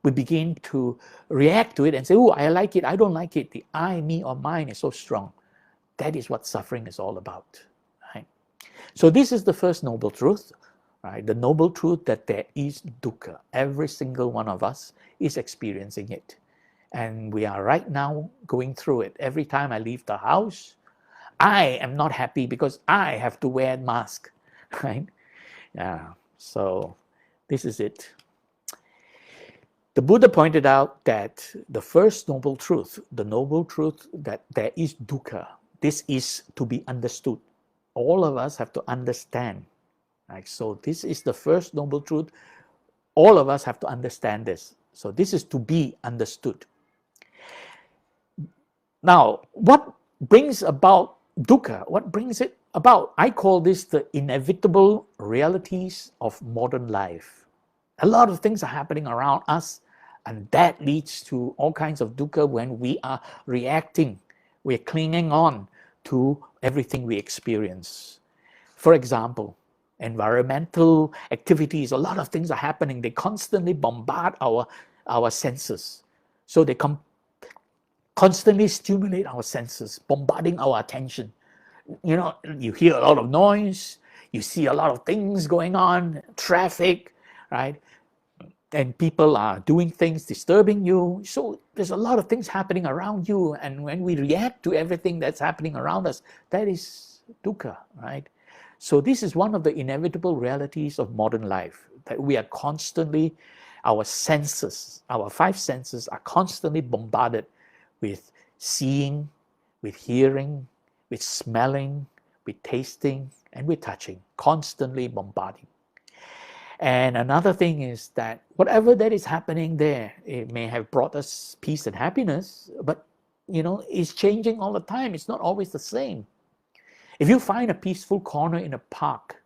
we begin to react to it and say, oh, I like it, I don't like it. The I, me, or mine is so strong. That is what suffering is all about. Right? So this is the first noble truth. Right? The noble truth that there is dukkha. Every single one of us is experiencing it. And we are right now going through it. Every time I leave the house, I am not happy because I have to wear a mask. Right? Yeah. So this is it. The Buddha pointed out that the first noble truth, the noble truth that there is dukkha, this is to be understood. All of us have to understand. Right? So this is the first noble truth. All of us have to understand this. So this is to be understood. Now, what brings about dukkha? What brings it about? I call this the inevitable realities of modern life. A lot of things are happening around us, and that leads to all kinds of dukkha when we are reacting. We're clinging on to everything we experience. For example, environmental activities, a lot of things are happening. They constantly bombard our senses. So they constantly stimulate our senses, bombarding our attention. You know, you hear a lot of noise, you see a lot of things going on, traffic, right? And people are doing things disturbing you. So there's a lot of things happening around you. And when we react to everything that's happening around us, that is dukkha, right? So this is one of the inevitable realities of modern life, that we are constantly, our senses, our five senses are constantly bombarded with seeing, with hearing, with smelling, with tasting, and with touching, constantly bombarding. And another thing is that whatever that is happening there, it may have brought us peace and happiness, but it's changing all the time. It's not always the same. If you find a peaceful corner in a park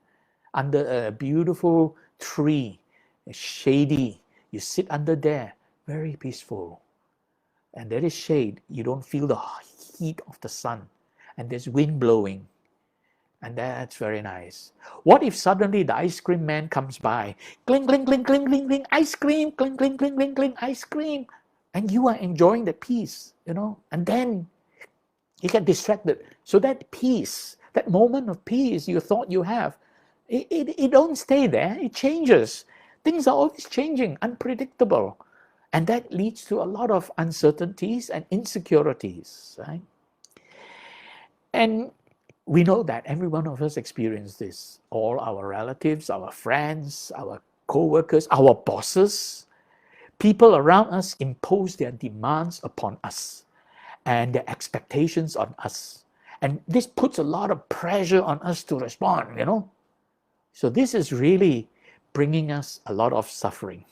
under a beautiful tree, shady, you sit under there, very peaceful. And there is shade. You don't feel the heat of the sun. And there's wind blowing. And that's very nice. What if suddenly the ice cream man comes by? Cling, cling, cling, cling, cling, cling, ice cream, cling, cling, cling, cling, cling, ice cream. And you are enjoying the peace, and then you get distracted. So that peace, that moment of peace you thought you have, it don't stay there. It changes. Things are always changing, unpredictable. And that leads to a lot of uncertainties and insecurities, right? And we know that every one of us experience this. All our relatives, our friends, our co-workers, our bosses, people around us impose their demands upon us and their expectations on us. And this puts a lot of pressure on us to respond, So this is really bringing us a lot of suffering.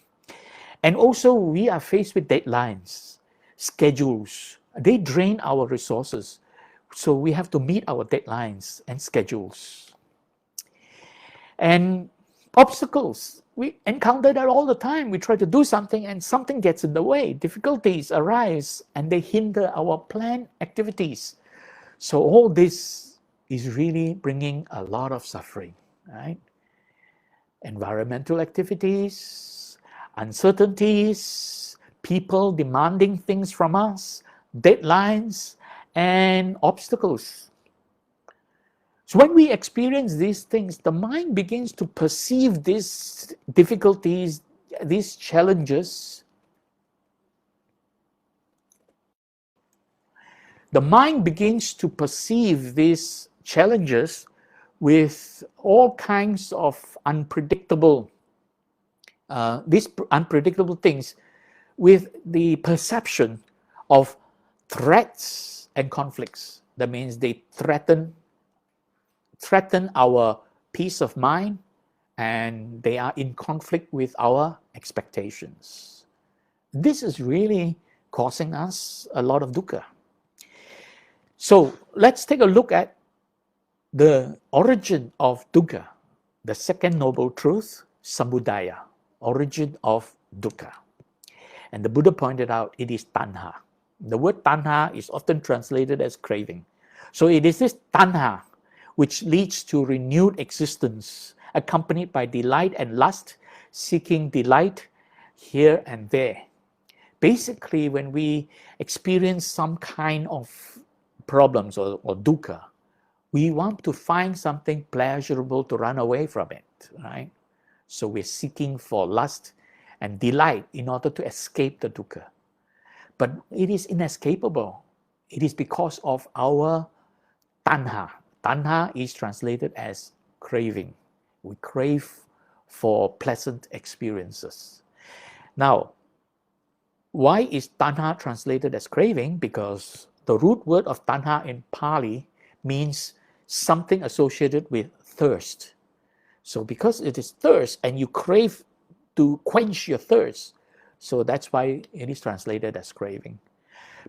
And also we are faced with deadlines, schedules. They drain our resources. So we have to meet our deadlines and schedules. And obstacles. We encounter that all the time. We try to do something and something gets in the way. Difficulties arise and they hinder our planned activities. So all this is really bringing a lot of suffering, right? Environmental activities, uncertainties, people demanding things from us, deadlines, and obstacles. So when we experience these things, the mind begins to perceive these difficulties, these challenges. The mind begins to perceive these challenges with all kinds of these unpredictable things, with the perception of threats and conflicts. That means they threaten our peace of mind and they are in conflict with our expectations. This is really causing us a lot of dukkha. So let's take a look at the origin of dukkha, the second noble truth, samudaya, origin of dukkha. And the Buddha pointed out it is tanha. The word tanha is often translated as craving. So it is this tanha which leads to renewed existence, accompanied by delight and lust, seeking delight here and there. Basically, when we experience some kind of problems or dukkha, we want to find something pleasurable to run away from it, right? So we're seeking for lust and delight in order to escape the dukkha. But it is inescapable. It is because of our tanha. Tanha is translated as craving. We crave for pleasant experiences. Now, why is tanha translated as craving? Because the root word of tanha in Pali means something associated with thirst. So because it is thirst and you crave to quench your thirst, so that's why it is translated as craving.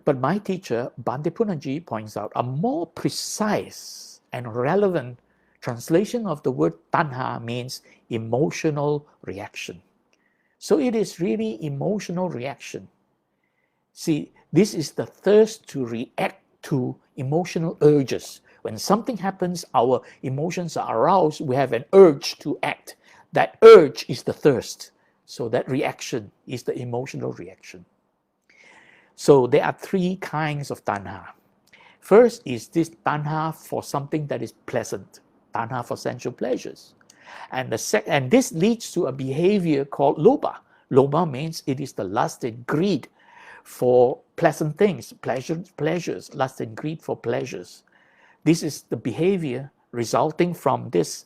But my teacher, Bhante Punnaji, points out a more precise and relevant translation of the word tanha means emotional reaction. So it is really emotional reaction. See, this is the thirst to react to emotional urges. When something happens, our emotions are aroused, we have an urge to act. That urge is the thirst. So that reaction is the emotional reaction. So there are three kinds of tanha. First is this tanha for something that is pleasant, tanha for sensual pleasures. And this leads to a behavior called lobha. Lobha means it is the lust and greed for pleasant things, pleasures, lust and greed for pleasures. This is the behavior resulting from this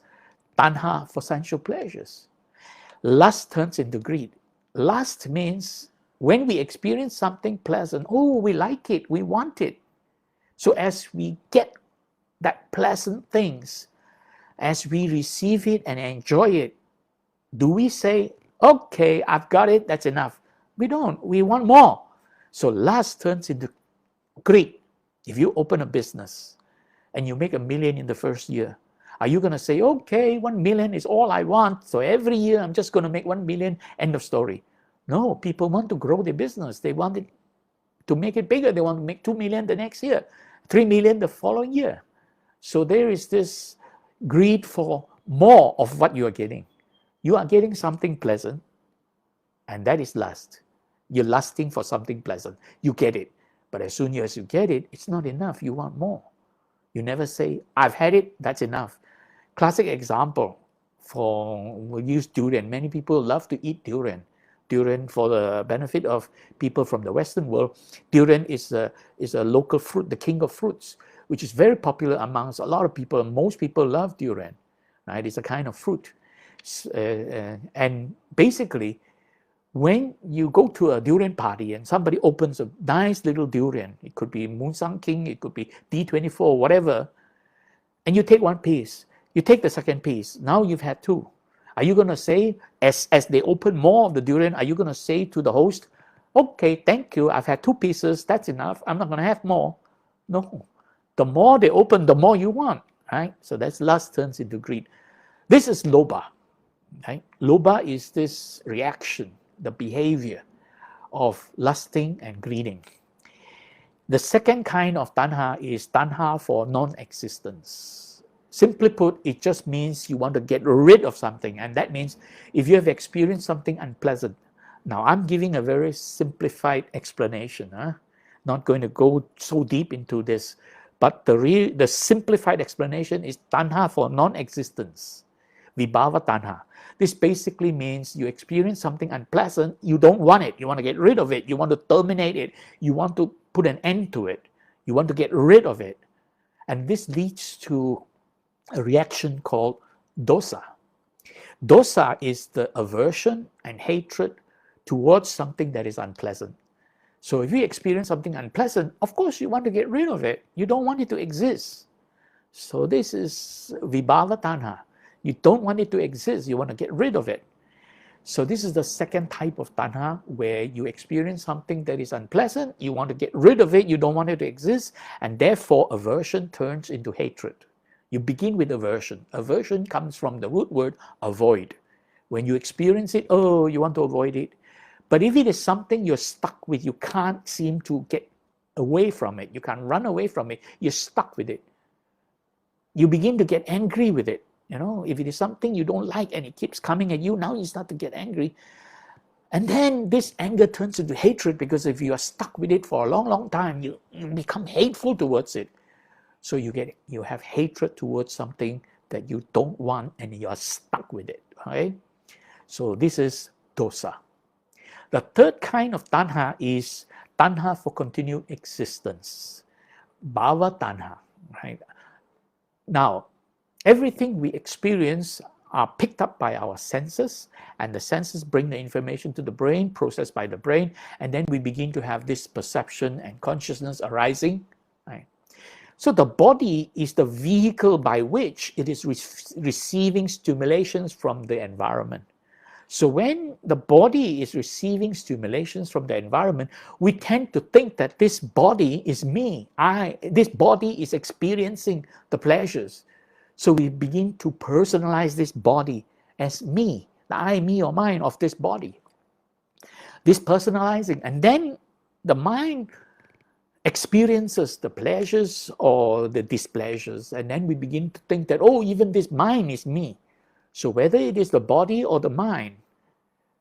tanha for sensual pleasures. Lust turns into greed. Lust means when we experience something pleasant, oh, we like it, we want it. So as we get that pleasant things, as we receive it and enjoy it, do we say, okay, I've got it, that's enough? We don't. We want more. So lust turns into greed. If you open a business and you make $1 million in the first year, are you going to say, okay, 1 million is all I want, so every year I'm just going to make 1 million, end of story? No, people want to grow their business. They want it to make it bigger. They want to make 2 million the next year, 3 million the following year. So there is this greed for more of what you are getting. You are getting something pleasant, and that is lust. You're lusting for something pleasant. You get it. But as soon as you get it, it's not enough. You want more. You never say, I've had it, that's enough. Classic example we'll use durian. Many people love to eat durian. Durian, for the benefit of people from the Western world, durian is a local fruit, the king of fruits, which is very popular amongst a lot of people. Most people love durian, right? It's a kind of fruit. And basically, when you go to a durian party and somebody opens a nice little durian, it could be Moonsang King, it could be D24, whatever, and you take one piece, you take the second piece, now you've had two. Are you going to say, as they open more of the durian, are you going to say to the host, okay, thank you, I've had 2 pieces, that's enough, I'm not going to have more? No. The more they open, the more you want, right? So that's lust turns into greed. This is lobha, right? Lobha is this reaction, the behavior of lusting and greeding. The second kind of tanha is tanha for non-existence. Simply put, it just means you want to get rid of something, and that means if you have experienced something unpleasant. Now, I'm giving a very simplified explanation, not going to go so deep into this, but the simplified explanation is tanha for non-existence, vibhava tanha. This basically means you experience something unpleasant, you don't want it, you want to get rid of it, you want to terminate it, you want to put an end to it, you want to get rid of it. And this leads to a reaction called dosa. Dosa is the aversion and hatred towards something that is unpleasant. So if you experience something unpleasant, of course you want to get rid of it. You don't want it to exist. So this is vibhava tanha. You don't want it to exist. You want to get rid of it. So this is the second type of tanha, where you experience something that is unpleasant. You want to get rid of it. You don't want it to exist. And therefore, aversion turns into hatred. You begin with aversion. Aversion comes from the root word avoid. When you experience it, oh, you want to avoid it. But if it is something you're stuck with, you can't seem to get away from it. You can't run away from it. You're stuck with it. You begin to get angry with it. You know, if it is something you don't like and it keeps coming at you, now you start to get angry. And then this anger turns into hatred, because if you are stuck with it for a long, long time, you become hateful towards it. So you have hatred towards something that you don't want, and you are stuck with it, right? So this is dosa. The third kind of tanha is tanha for continued existence, bhava tanha, right? Now, everything we experience are picked up by our senses, and the senses bring the information to the brain, processed by the brain, and then we begin to have this perception and consciousness arising, right? So the body is the vehicle by which it is receiving stimulations from the environment. So when the body is receiving stimulations from the environment, we tend to think that this body is me. This body is experiencing the pleasures. So we begin to personalize this body as me, the I, me, or mine of this body. This personalizing, and then the mind experiences the pleasures or the displeasures, and then we begin to think that, oh, even this mind is me. So whether it is the body or the mind,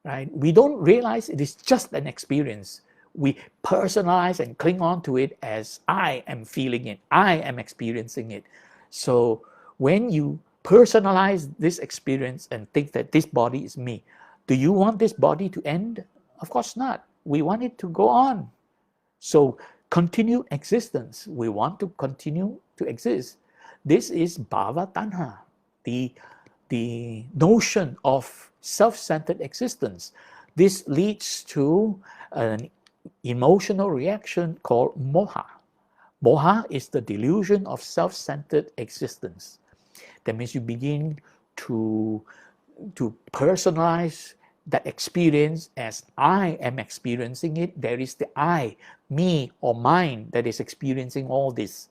right, we don't realize it is just an experience. We personalize and cling on to it as I am feeling it, I am experiencing it. So when you personalize this experience and think that this body is me, do you want this body to end? Of course not. We want it to go on. So continued existence, we want to continue to exist. This is bhava tanha, the notion of self-centered existence. This leads to an emotional reaction called moha. Moha is the delusion of self-centered existence. That means you begin to personalize that experience as I am experiencing it. There is the I, me, or mine that is experiencing all this.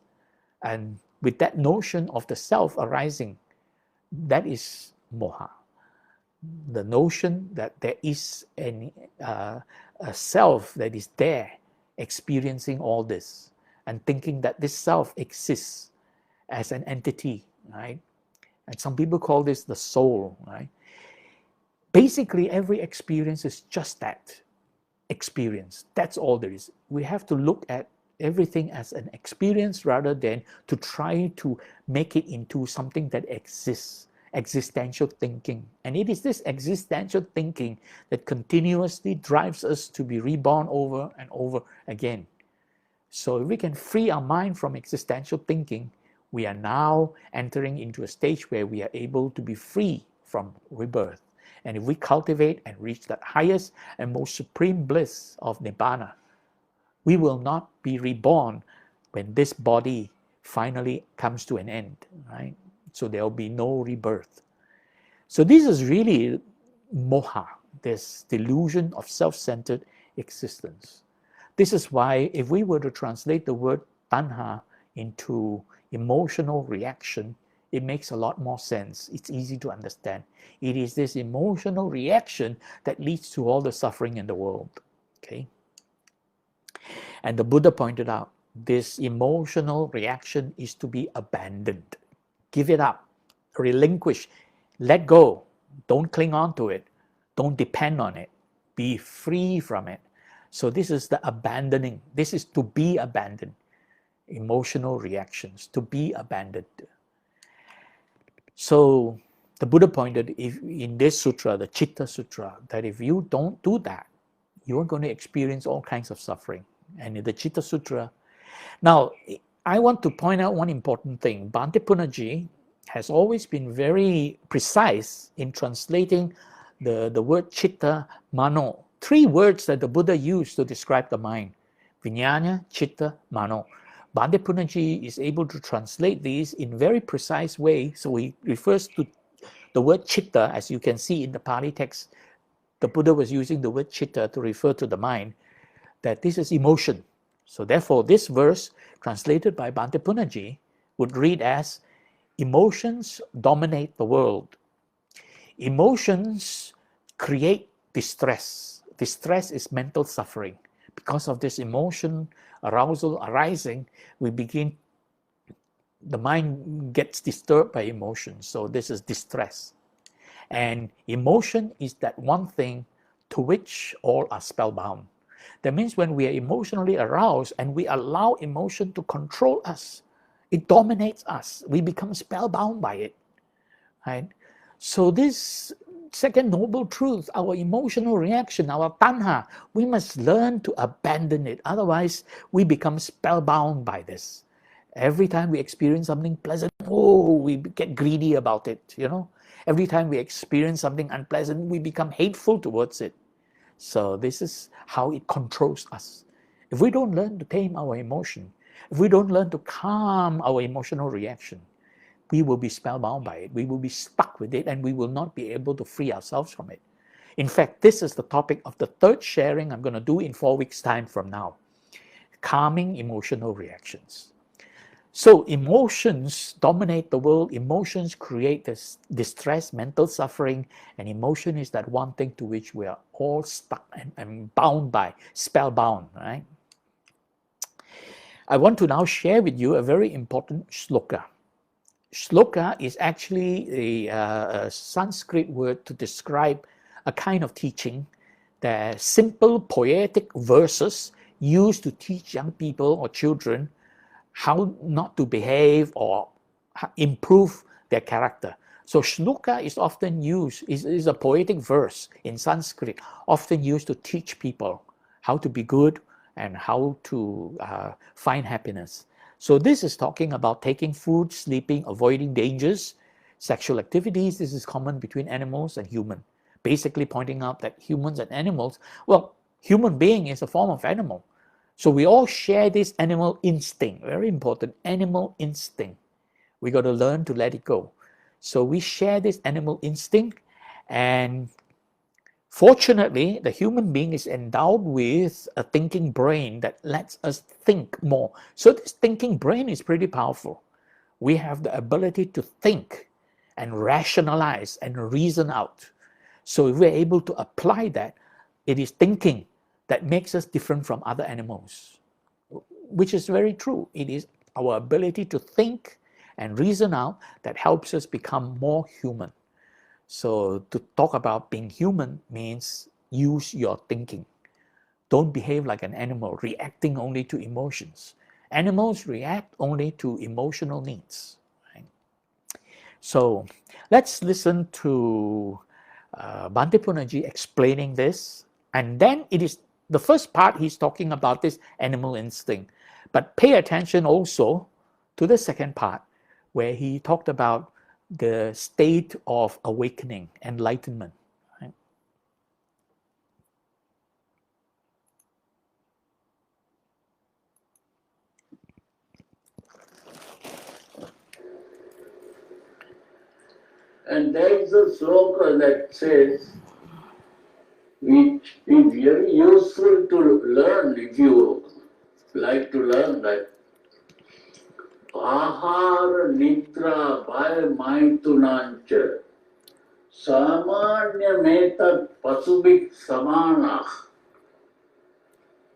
And with that notion of the self arising, that is moha. The notion that there is a self that is there experiencing all this, and thinking that this self exists as an entity, right? And some people call this the soul, right? Basically, every experience is just that, experience. That's all there is. We have to look at everything as an experience rather than to try to make it into something that exists, existential thinking. And it is this existential thinking that continuously drives us to be reborn over and over again. So if we can free our mind from existential thinking, we are now entering into a stage where we are able to be free from rebirth. And if we cultivate and reach that highest and most supreme bliss of Nibbana, we will not be reborn when this body finally comes to an end, right? So there will be no rebirth. So this is really moha, this delusion of self-centered existence. This is why if we were to translate the word tanha into emotional reaction, it makes a lot more sense. It's easy to understand. It is this emotional reaction that leads to all the suffering in the world. Okay? And the Buddha pointed out, this emotional reaction is to be abandoned. Give it up. Relinquish. Let go. Don't cling on to it. Don't depend on it. Be free from it. So this is the abandoning. This is to be abandoned. Emotional reactions, to be abandoned. So the Buddha pointed in this sutra, the Chitta Sutra, that if you don't do that, you're going to experience all kinds of suffering. And in the Chitta Sutra, now I want to point out one important thing. Bhante Punnaji has always been very precise in translating the word Chitta, Mano. 3 words that the Buddha used to describe the mind. Vijnana, Chitta, Mano. Bhante Punnaji is able to translate these in very precise way. So he refers to The word chitta, as you can see in the Pali text, the Buddha was using the word chitta to refer to the mind, that this is emotion. So therefore, this verse, translated by Bhante Punnaji, would read as, emotions dominate the world. Emotions create distress. Distress is mental suffering. Because of this emotion, arousal arising, the mind gets disturbed by emotions. So this is distress. And emotion is that one thing to which all are spellbound. That means when we are emotionally aroused and we allow emotion to control us, it dominates us. We become spellbound by it. Right? So this second noble truth, our emotional reaction, our tanha, we must learn to abandon it. Otherwise, we become spellbound by this. Every time we experience something pleasant, we get greedy about it, Every time we experience something unpleasant, we become hateful towards it. So this is how it controls us. If we don't learn to tame our emotion, if we don't learn to calm our emotional reaction, we will be spellbound by it. We will be stuck with it, and we will not be able to free ourselves from it. In fact, this is the topic of the third sharing I'm going to do in 4 weeks' time from now. Calming emotional reactions. So emotions dominate the world. Emotions create this distress, mental suffering, and emotion is that one thing to which we are all stuck and bound by, spellbound, right? I want to now share with you a very important shloka. Shloka is actually a Sanskrit word to describe a kind of teaching, the simple poetic verses used to teach young people or children how not to behave or improve their character. So shloka is often used, is a poetic verse in Sanskrit, often used to teach people how to be good and how to find happiness. So this is talking about taking food, sleeping, avoiding dangers, sexual activities. This is common between animals and humans. Basically pointing out that humans and animals, human being is a form of animal. So we all share this animal instinct, very important, animal instinct. We got to learn to let it go. So we share this animal instinct, and fortunately, the human being is endowed with a thinking brain that lets us think more. So this thinking brain is pretty powerful. We have the ability to think and rationalize and reason out. So if we're able to apply that, it is thinking that makes us different from other animals, which is very true. It is our ability to think and reason out that helps us become more human. So to talk about being human means use your thinking. Don't behave like an animal, reacting only to emotions. Animals react only to emotional needs. Right? So let's listen to Bhante Punnaji explaining this. And then it is the first part, he's talking about this animal instinct. But pay attention also to the second part, where he talked about the state of awakening, enlightenment. Right? And there is a sloka that says, which is very useful to learn if you like to learn that. Ahara nitra bhaya maitunancha samanya metat pasubik samana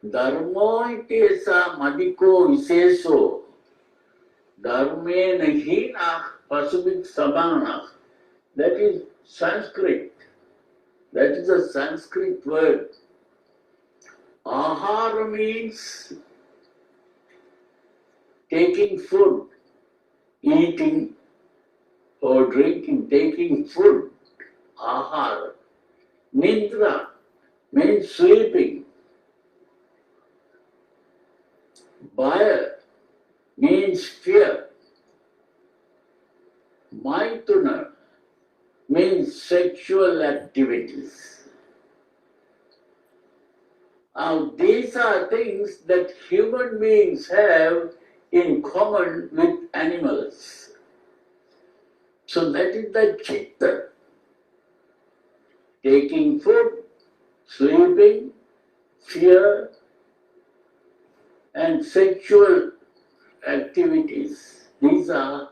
dharmo itesa madiko viseso dharmena hina pasubik samana. That is Sanskrit. That is a Sanskrit word. Ahara means taking food, eating or drinking, taking food. Ahara. Nidra means sleeping. Bhaya means fear. Maituna means sexual activities. Now, these are things that human beings have in common with animals. So that is the chitta. Taking food, sleeping, fear, and sexual activities. These are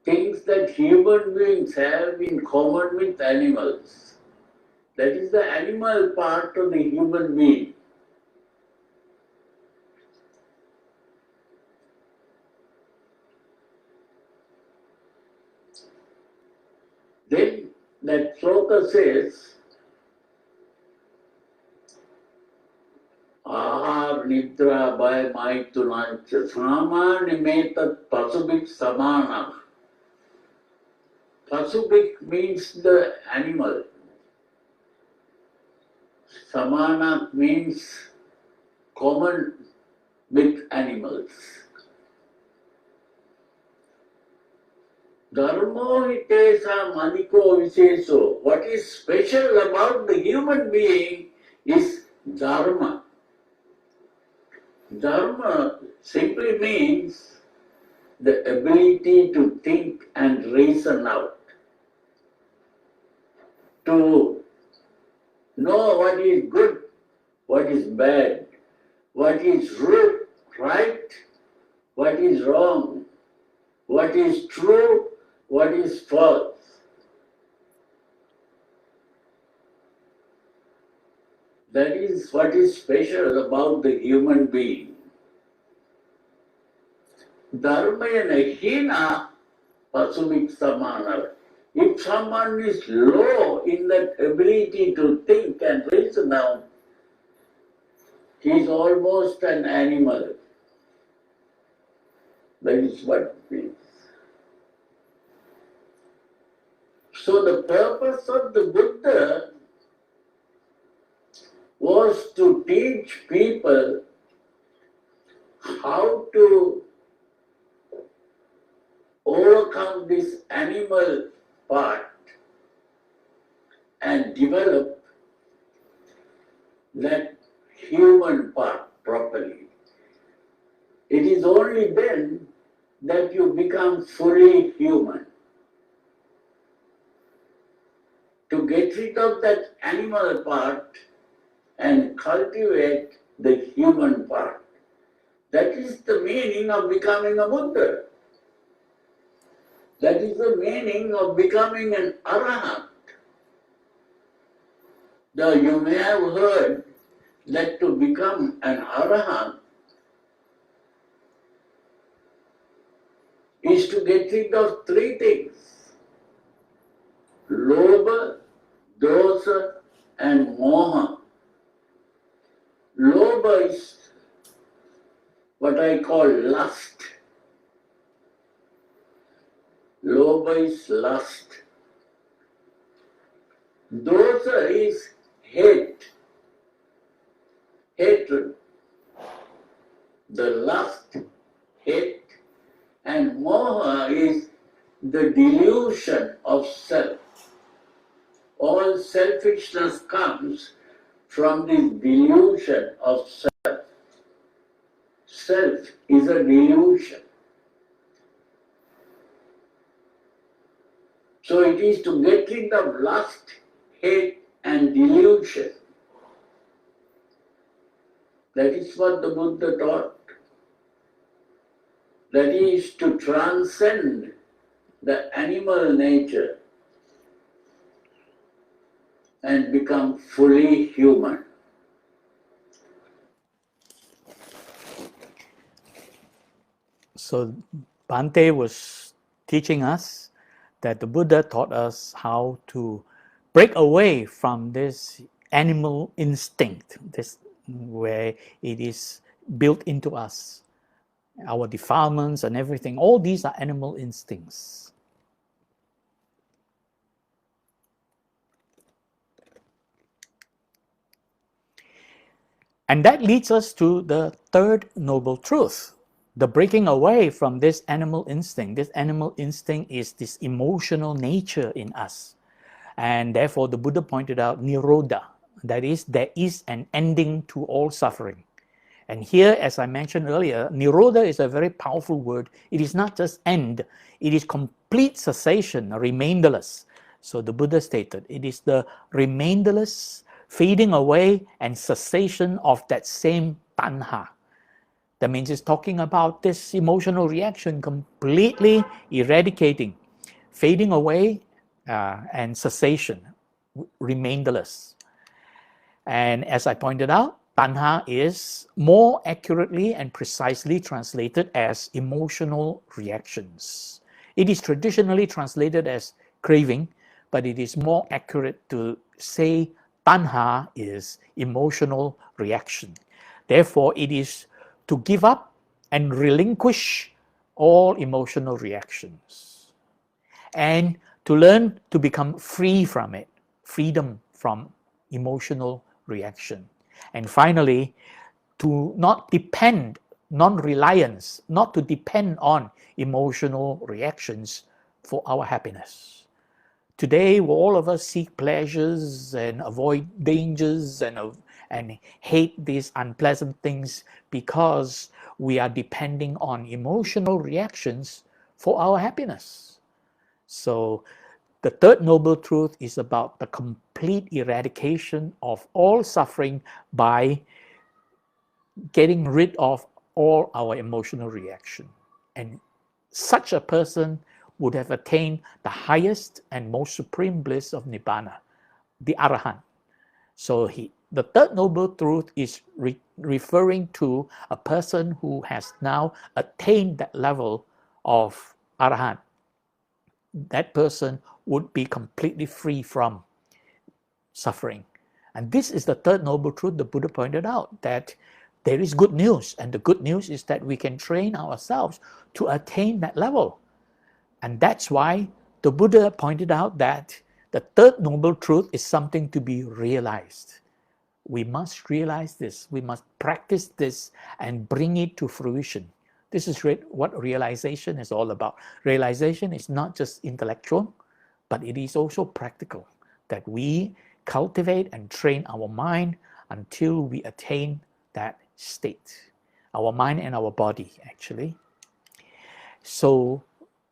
things that human beings have in common with animals. That is the animal part of the human being. Then that sloka says, Ahar nidra bhaya maitunancha samanimetat pasubik samana. Pasubik means the animal. Samana means common with animals. Dharmo hitesa maniko viseso. What is special about the human being is dharma. Dharma simply means the ability to think and reason out, to know what is good, what is bad, what is right, what is wrong, what is true, what is false. That is what is special about the human being. Dharmayana hina pasumik samana. If someone is low in that ability to think and reason out, he is almost an animal. That is what it means. So the purpose of the Buddha was to teach people how to overcome this animal part and develop that human part properly. It is only then that you become fully human. To get rid of that animal part and cultivate the human part. That is the meaning of becoming a Buddha. That is the meaning of becoming an Arahant. Now you may have heard that to become an Arahant is to get rid of three things: Lobha, Dosa, and Moha. Lobha is what I call lust. Lobha is lust. Dosa is hate, hatred. The lust, hate, and moha is the delusion of self. All selfishness comes from this delusion of self. Self is a delusion. So it is to get rid of lust, hate, and delusion. That is what the Buddha taught. That is to transcend the animal nature and become fully human. So Bhante was teaching us that the Buddha taught us how to break away from this animal instinct, this where it is built into us. Our defilements and everything, all these are animal instincts. And that leads us to the third noble truth, the breaking away from this animal instinct. This animal instinct is this emotional nature in us. And therefore, the Buddha pointed out Nirodha, that is, there is an ending to all suffering. And here, as I mentioned earlier, Nirodha is a very powerful word. It is not just end, it is complete cessation, remainderless. So the Buddha stated, it is the remainderless fading away and cessation of that same tanha. That means it's talking about this emotional reaction completely eradicating, fading away, and cessation, remainderless. And as I pointed out, tanha is more accurately and precisely translated as emotional reactions. It is traditionally translated as craving, but it is more accurate to say tanha is emotional reaction. Therefore, it is to give up and relinquish all emotional reactions and to learn to become free from it, freedom from emotional reaction. And finally, to not depend, non-reliance, not to depend on emotional reactions for our happiness. Today, all of us seek pleasures and avoid dangers and hate these unpleasant things because we are depending on emotional reactions for our happiness. So the third noble truth is about the complete eradication of all suffering by getting rid of all our emotional reaction. And such a person would have attained the highest and most supreme bliss of Nibbana, the Arahant. So the third noble truth is referring to a person who has now attained that level of Arahant. That person would be completely free from suffering. And this is the third noble truth the Buddha pointed out, that there is good news. And the good news is that we can train ourselves to attain that level. And that's why the Buddha pointed out that the third noble truth is something to be realized. We must realize this. We must practice this and bring it to fruition. This is what realization is all about. Realization is not just intellectual, but it is also practical, that we cultivate and train our mind until we attain that state. Our mind and our body, actually. So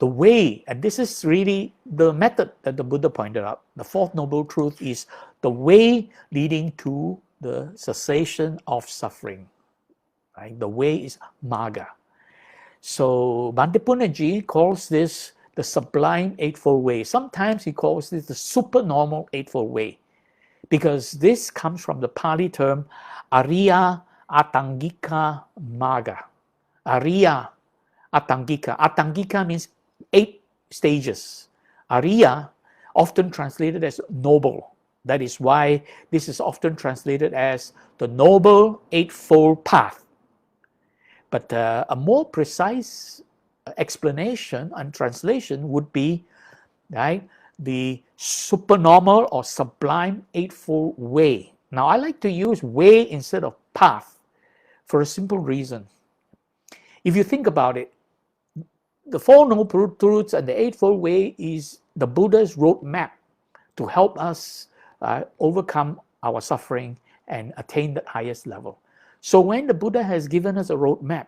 the way, and this is really the method that the Buddha pointed out, the fourth noble truth is the way leading to the cessation of suffering. Right? The way is Magga. So Bhante Punnaji calls this the sublime eightfold way. Sometimes he calls this the supernormal eightfold way, because this comes from the Pali term Ariya Atangika Magga. Ariya Atangika. Atangika means 8 stages. Ariya, often translated as noble. That is why this is often translated as the noble eightfold path. But a more precise explanation and translation would be, right, the supernormal or sublime eightfold way. Now, I like to use way instead of path for a simple reason. If you think about it, the Four Noble Truths and the Eightfold Way is the Buddha's roadmap to help us overcome our suffering and attain the highest level. So when the Buddha has given us a roadmap,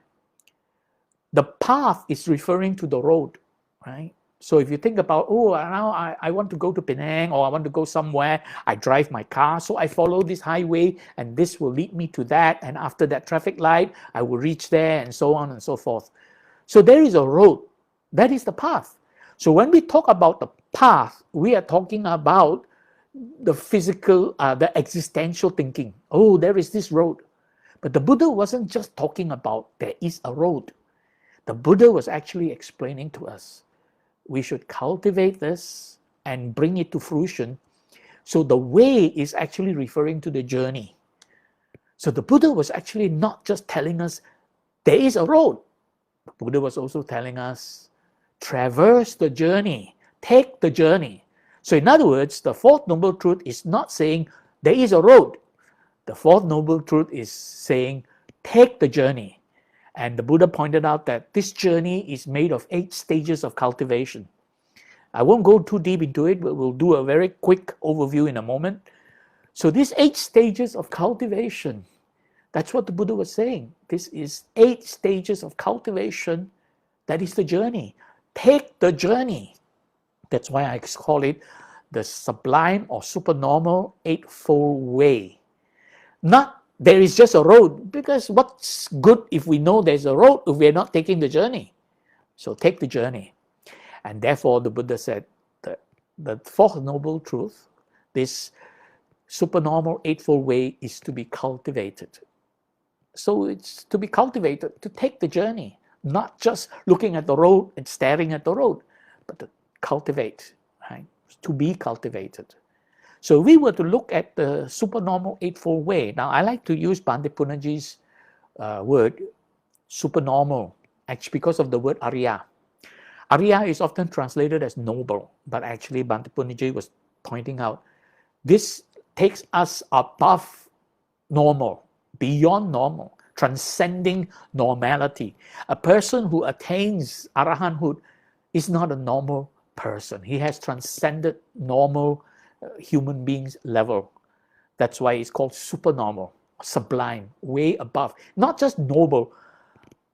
the path is referring to the road, right? So if you think about, oh, now I want to go to Penang, or I want to go somewhere, I drive my car, so I follow this highway and this will lead me to that, and after that traffic light, I will reach there, and so on and so forth. So there is a road. That is the path. So when we talk about the path, we are talking about the physical, the existential thinking. Oh, there is this road. But the Buddha wasn't just talking about there is a road. The Buddha was actually explaining to us, we should cultivate this and bring it to fruition. So the way is actually referring to the journey. So the Buddha was actually not just telling us there is a road. The Buddha was also telling us, traverse the journey, take the journey. So in other words, the fourth noble truth is not saying there is a road. The fourth noble truth is saying, take the journey. And the Buddha pointed out that this journey is made of 8 stages of cultivation. I won't go too deep into it, but we'll do a very quick overview in a moment. So these 8 stages of cultivation, That's what the Buddha was saying. This is 8 stages of cultivation. That is the journey. Take the journey. That's why I call it the sublime or supernormal eightfold way. Not there is just a road, because what's good if we know there's a road if we're not taking the journey? So take the journey. And therefore the Buddha said that the fourth noble truth, this supernormal eightfold way, is to be cultivated. So it's to be cultivated, to take the journey, not just looking at the road and staring at the road, but to cultivate, right? To be cultivated. So we were to look at the supernormal eightfold way. Now I like to use Bhante Punnaji's word, supernormal, actually because of the word Arya. Arya is often translated as noble, but actually Bhante Punnaji was pointing out this takes us above normal, beyond normal, transcending normality. A person who attains arahanthood is not a normal person. He has transcended normal human beings level. That's why it's called supernormal, sublime, way above. Not just noble.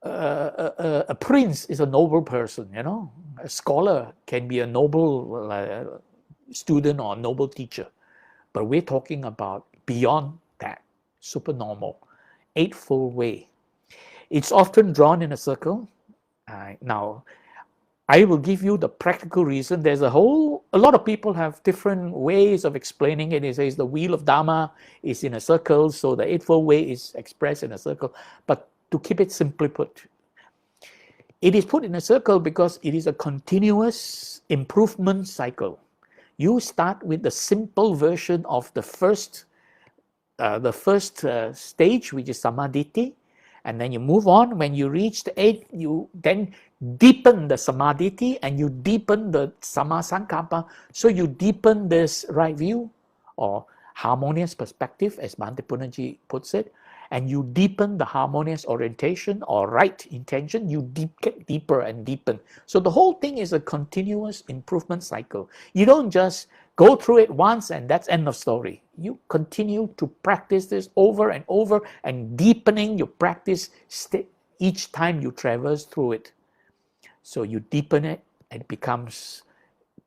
A prince is a noble person, you know. A scholar can be a noble student or a noble teacher. But we're talking about beyond that, supernormal, eightfold way. It's often drawn in a circle. Now, I will give you the practical reason. There's a lot of people have different ways of explaining it. It says the wheel of Dharma is in a circle, so the eightfold way is expressed in a circle. But to keep it simply put, it is put in a circle because it is a continuous improvement cycle. You start with the simple version of the first stage, which is samadhi, and then you move on. When you reach the 8, you then deepen the samadhi and you deepen the sammasankappa. So you deepen this right view or harmonious perspective, as Bhante Punnaji puts it, and you deepen the harmonious orientation or right intention. You get deeper and deepen. So the whole thing is a continuous improvement cycle. You don't just go through it once and that's end of story. You continue to practice this over and over and deepening your practice each time you traverse through it. So you deepen it and it becomes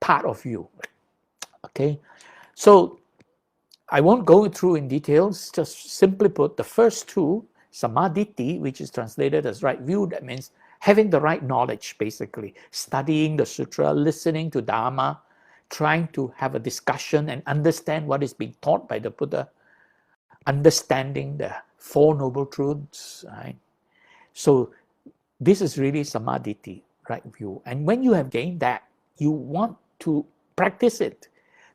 part of you. Okay, so I won't go through in details, just simply put, the first 2, samadhi, which is translated as right view, that means having the right knowledge, basically, studying the sutra, listening to Dharma, trying to have a discussion and understand what is being taught by the Buddha, understanding the 4 noble truths, right? So this is really samadhi, right view. And when you have gained that, you want to practice it.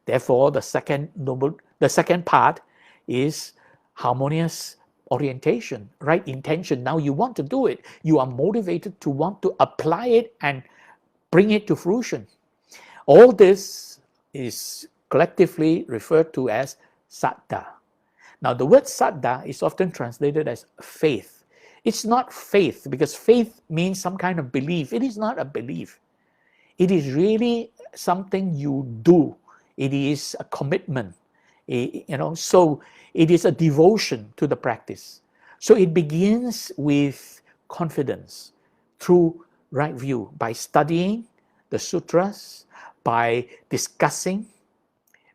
Therefore, the second part is harmonious orientation, right intention. Now you want to do it. You are motivated to want to apply it and bring it to fruition. All this is collectively referred to as saddha. Now the word saddha is often translated as faith. It's not faith, because faith means some kind of belief. It is not a belief. It is really something you do. It is a commitment, so it is a devotion to the practice. So it begins with confidence through right view, by studying the sutras, by discussing,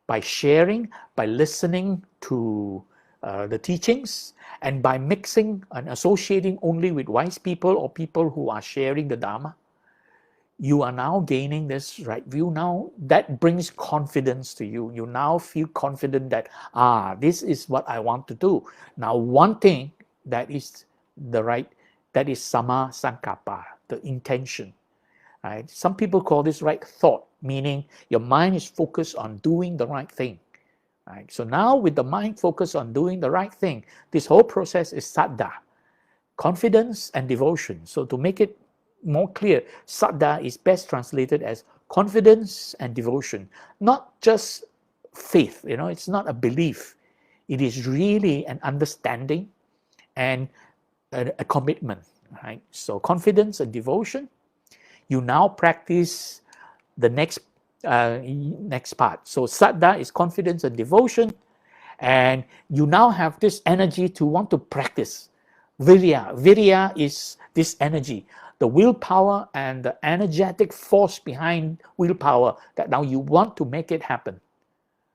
by sharing, by listening to the teachings, and by mixing and associating only with wise people or people who are sharing the Dharma. You are now gaining this right view. Now that brings confidence to you. You now feel confident that, this is what I want to do. Now one thing that is the right, that is samma sankappa, the intention. Right? Some people call this right thought, meaning your mind is focused on doing the right thing. Right? So now with the mind focused on doing the right thing, this whole process is saddha, confidence and devotion. So to make it more clear, saddha is best translated as confidence and devotion, not just faith. It's not a belief. It is really an understanding and a commitment. Right? So confidence and devotion. You now practice the next part. So saddha is confidence and devotion, And you now have this energy to want to practice. Virya is this energy, the willpower and the energetic force behind willpower, that now you want to make it happen.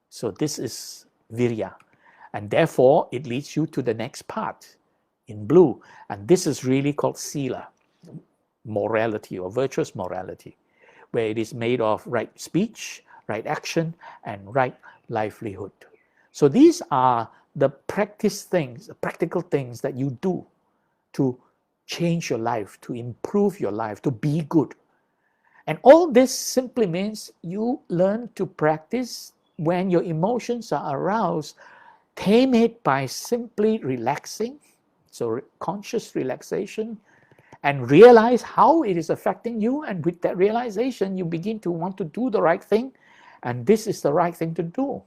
So this is virya. And therefore, it leads you to the next part in blue. And this is really called sila, morality or virtuous morality, where it is made of right speech, right action, and right livelihood. So these are the practice things, the practical things that you do to change your life, to improve your life, to be good. And all this simply means you learn to practice when your emotions are aroused, tame it by simply relaxing, so conscious relaxation, and realize how it is affecting you. And with that realization, you begin to want to do the right thing. And this is the right thing to do.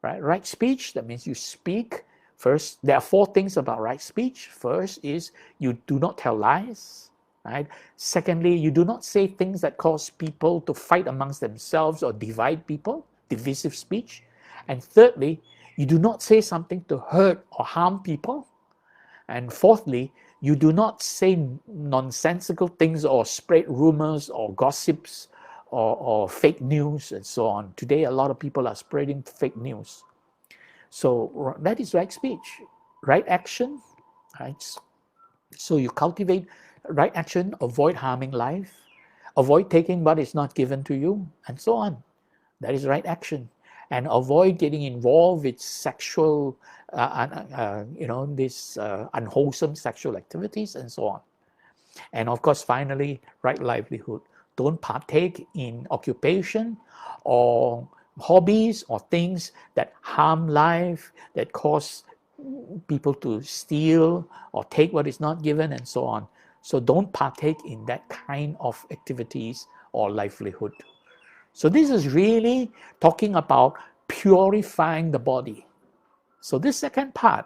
Right speech, that means you speak. First, there are 4 things about right speech. First is you do not tell lies. Right? Secondly, you do not say things that cause people to fight amongst themselves or divide people, divisive speech. And thirdly, you do not say something to hurt or harm people. And fourthly, you do not say nonsensical things or spread rumors or gossips or fake news and so on. Today, a lot of people are spreading fake news. So that is right speech, right action, right? So you cultivate right action, avoid harming life, avoid taking what is not given to you, and so on. That is right action. And avoid getting involved with sexual, unwholesome sexual activities, and so on. And of course, finally, right livelihood. Don't partake in occupation or hobbies or things that harm life, that cause people to steal or take what is not given, and so on. So don't partake in that kind of activities or livelihood. So this is really talking about purifying the body. So this second part,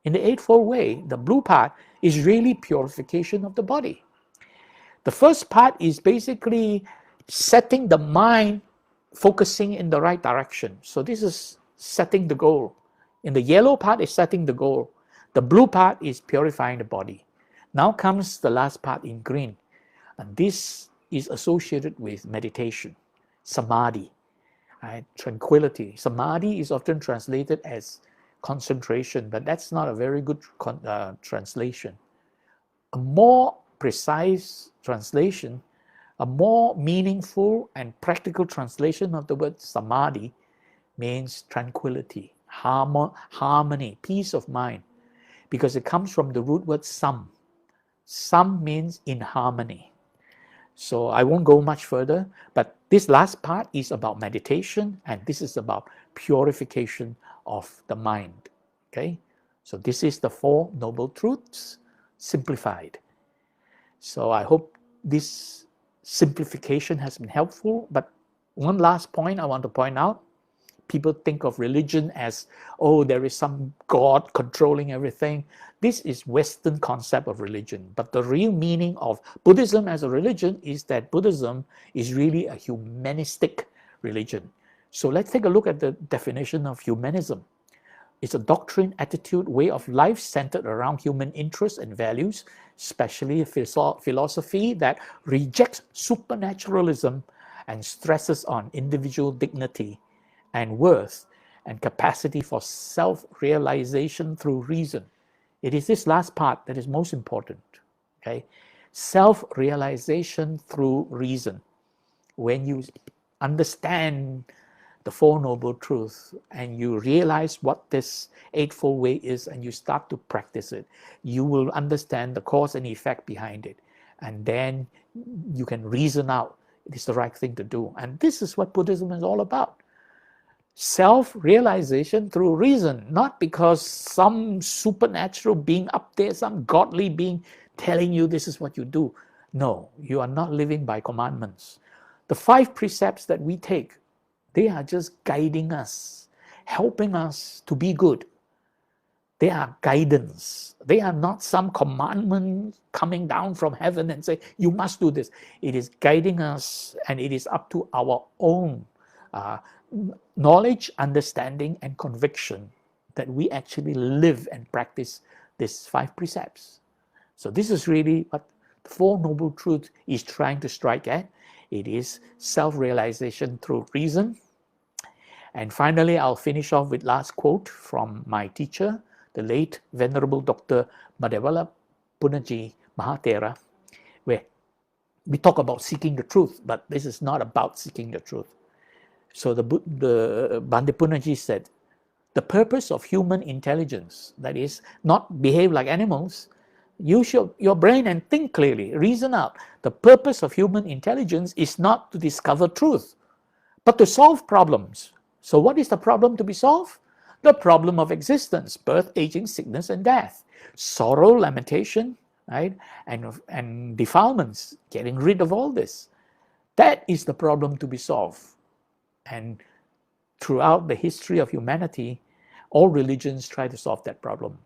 in the Eightfold Way, the blue part, is really purification of the body. The first part is basically setting the mind, focusing in the right direction. So this is setting the goal. In the yellow part is setting the goal. The blue part is purifying the body. Now comes the last part in green. And this is associated with meditation, samadhi, right? Tranquility. Samadhi is often translated as concentration, but that's not a very good translation. A more precise translation, a more meaningful and practical translation of the word samadhi means tranquility, harmony, peace of mind, because it comes from the root word sam. Sam means in harmony. So I won't go much further, but this last part is about meditation, and this is about purification of the mind. Okay, so this is the 4 noble truths simplified. So I hope this simplification has been helpful. But one last point I want to point out: people think of religion as, oh, there is some God controlling everything. This is Western concept of religion. But the real meaning of Buddhism as a religion is that Buddhism is really a humanistic religion. So let's take a look at the definition of humanism. It's a doctrine, attitude, way of life centered around human interests and values, especially a philosophy that rejects supernaturalism and stresses on individual dignity and worth and capacity for self-realization through reason. It is this last part that is most important. Okay, self-realization through reason. When you understand the 4 noble truths and you realize what this Eightfold Way is and you start to practice it, you will understand the cause and effect behind it, and then you can reason out it is the right thing to do. And this is what Buddhism is all about. Self-realization through reason, not because some supernatural being up there, some godly being telling you this is what you do. No, you are not living by commandments. The 5 precepts that we take, they are just guiding us, helping us to be good. They are guidance. They are not some commandment coming down from heaven and say, you must do this. It is guiding us, and it is up to our own knowledge, understanding, and conviction that we actually live and practice these 5 precepts. So this is really what the Four Noble Truths is trying to strike at. It is self-realization through reason. And finally, I'll finish off with last quote from my teacher, the late Venerable Dr. Madhawala Punaji Mahathera, where we talk about seeking the truth, but this is not about seeking the truth. So the Bhante Punaji said, the purpose of human intelligence, that is, not behave like animals, use your brain and think clearly, reason out. The purpose of human intelligence is not to discover truth, but to solve problems. So what is the problem to be solved? The problem of existence, birth, aging, sickness, and death, sorrow, lamentation, right, and defilements, getting rid of all this. That is the problem to be solved. And throughout the history of humanity, all religions try to solve that problem.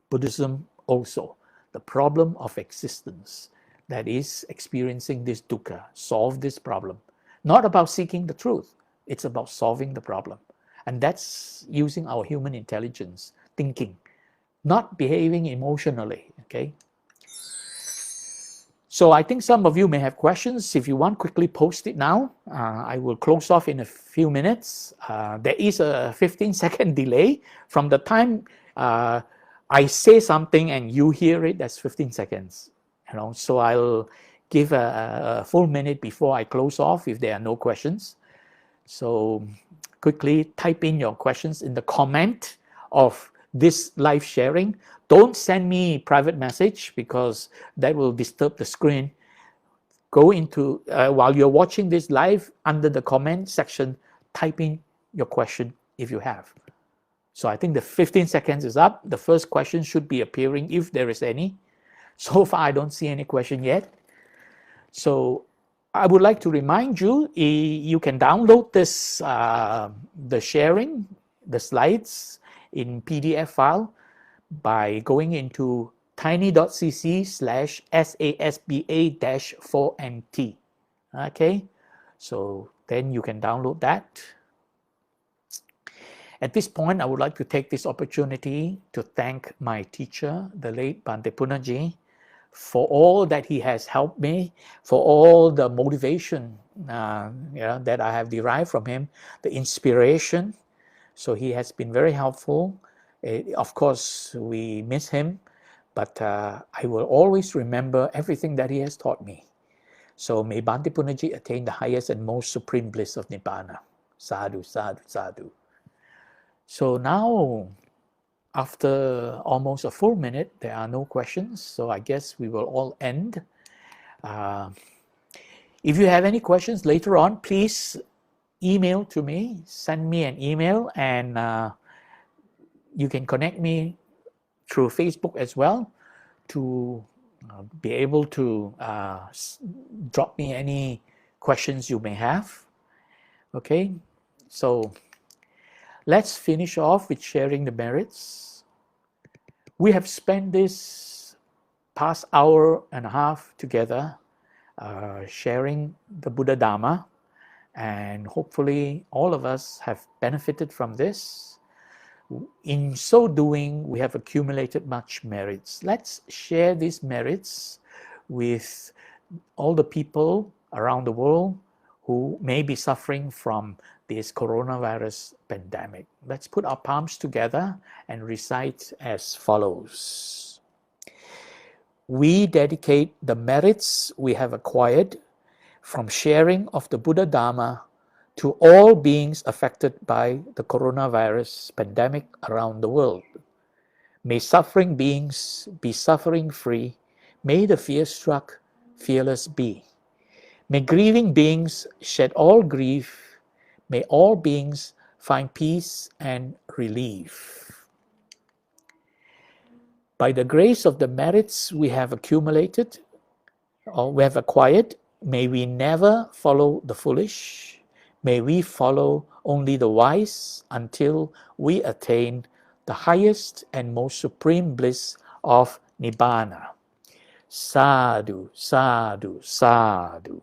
Buddhism also. The problem of existence, that is experiencing this dukkha, solve this problem. Not about seeking the truth, it's about solving the problem. And that's using our human intelligence, thinking, not behaving emotionally, okay? So I think some of you may have questions. If you want, quickly post it now. I will close off in a few minutes. There is a 15-second delay from the time I say something and you hear it. That's 15 seconds. So I'll give a full minute before I close off if there are no questions. So quickly type in your questions in the comment of this live sharing. Don't send me private message because that will disturb the screen. Go into, while you're watching this live, under the comment section, type in your question if you have. So I think the 15 seconds is up. The first question should be appearing if there is any. So far, I don't see any question yet. So I would like to remind you, you can download this, the sharing, the slides in PDF file by going into tiny.cc/SASBA-4MT. Okay, so then you can download that. At this point, I would like to take this opportunity to thank my teacher, the late Bhante Punaji, for all that he has helped me, for all the motivation that I have derived from him, the inspiration. So he has been very helpful. Of course, we miss him, but I will always remember everything that he has taught me. So may Bhante Punaji attain the highest and most supreme bliss of Nibbana. Sadhu, sadhu, sadhu. So now, after almost a full minute, there are no questions. So I guess we will all end. If you have any questions later on, please email to me, send me an email, and you can connect me through Facebook as well to be able to drop me any questions you may have. Okay, so let's finish off with sharing the merits. We have spent this past hour and a half together sharing the Buddha Dharma, and hopefully all of us have benefited from this. In so doing, we have accumulated much merits. Let's share these merits with all the people around the world who may be suffering from this coronavirus pandemic. Let's put our palms together and recite as follows. We dedicate the merits we have acquired from sharing of the Buddha Dharma to all beings affected by the coronavirus pandemic around the world. May suffering beings be suffering free. May the fear-struck fearless be. May grieving beings shed all grief. May all beings find peace and relief. By the grace of the merits we have accumulated or we have acquired, may we never follow the foolish. May we follow only the wise until we attain the highest and most supreme bliss of Nibbana. Sadhu, sadhu, sadhu.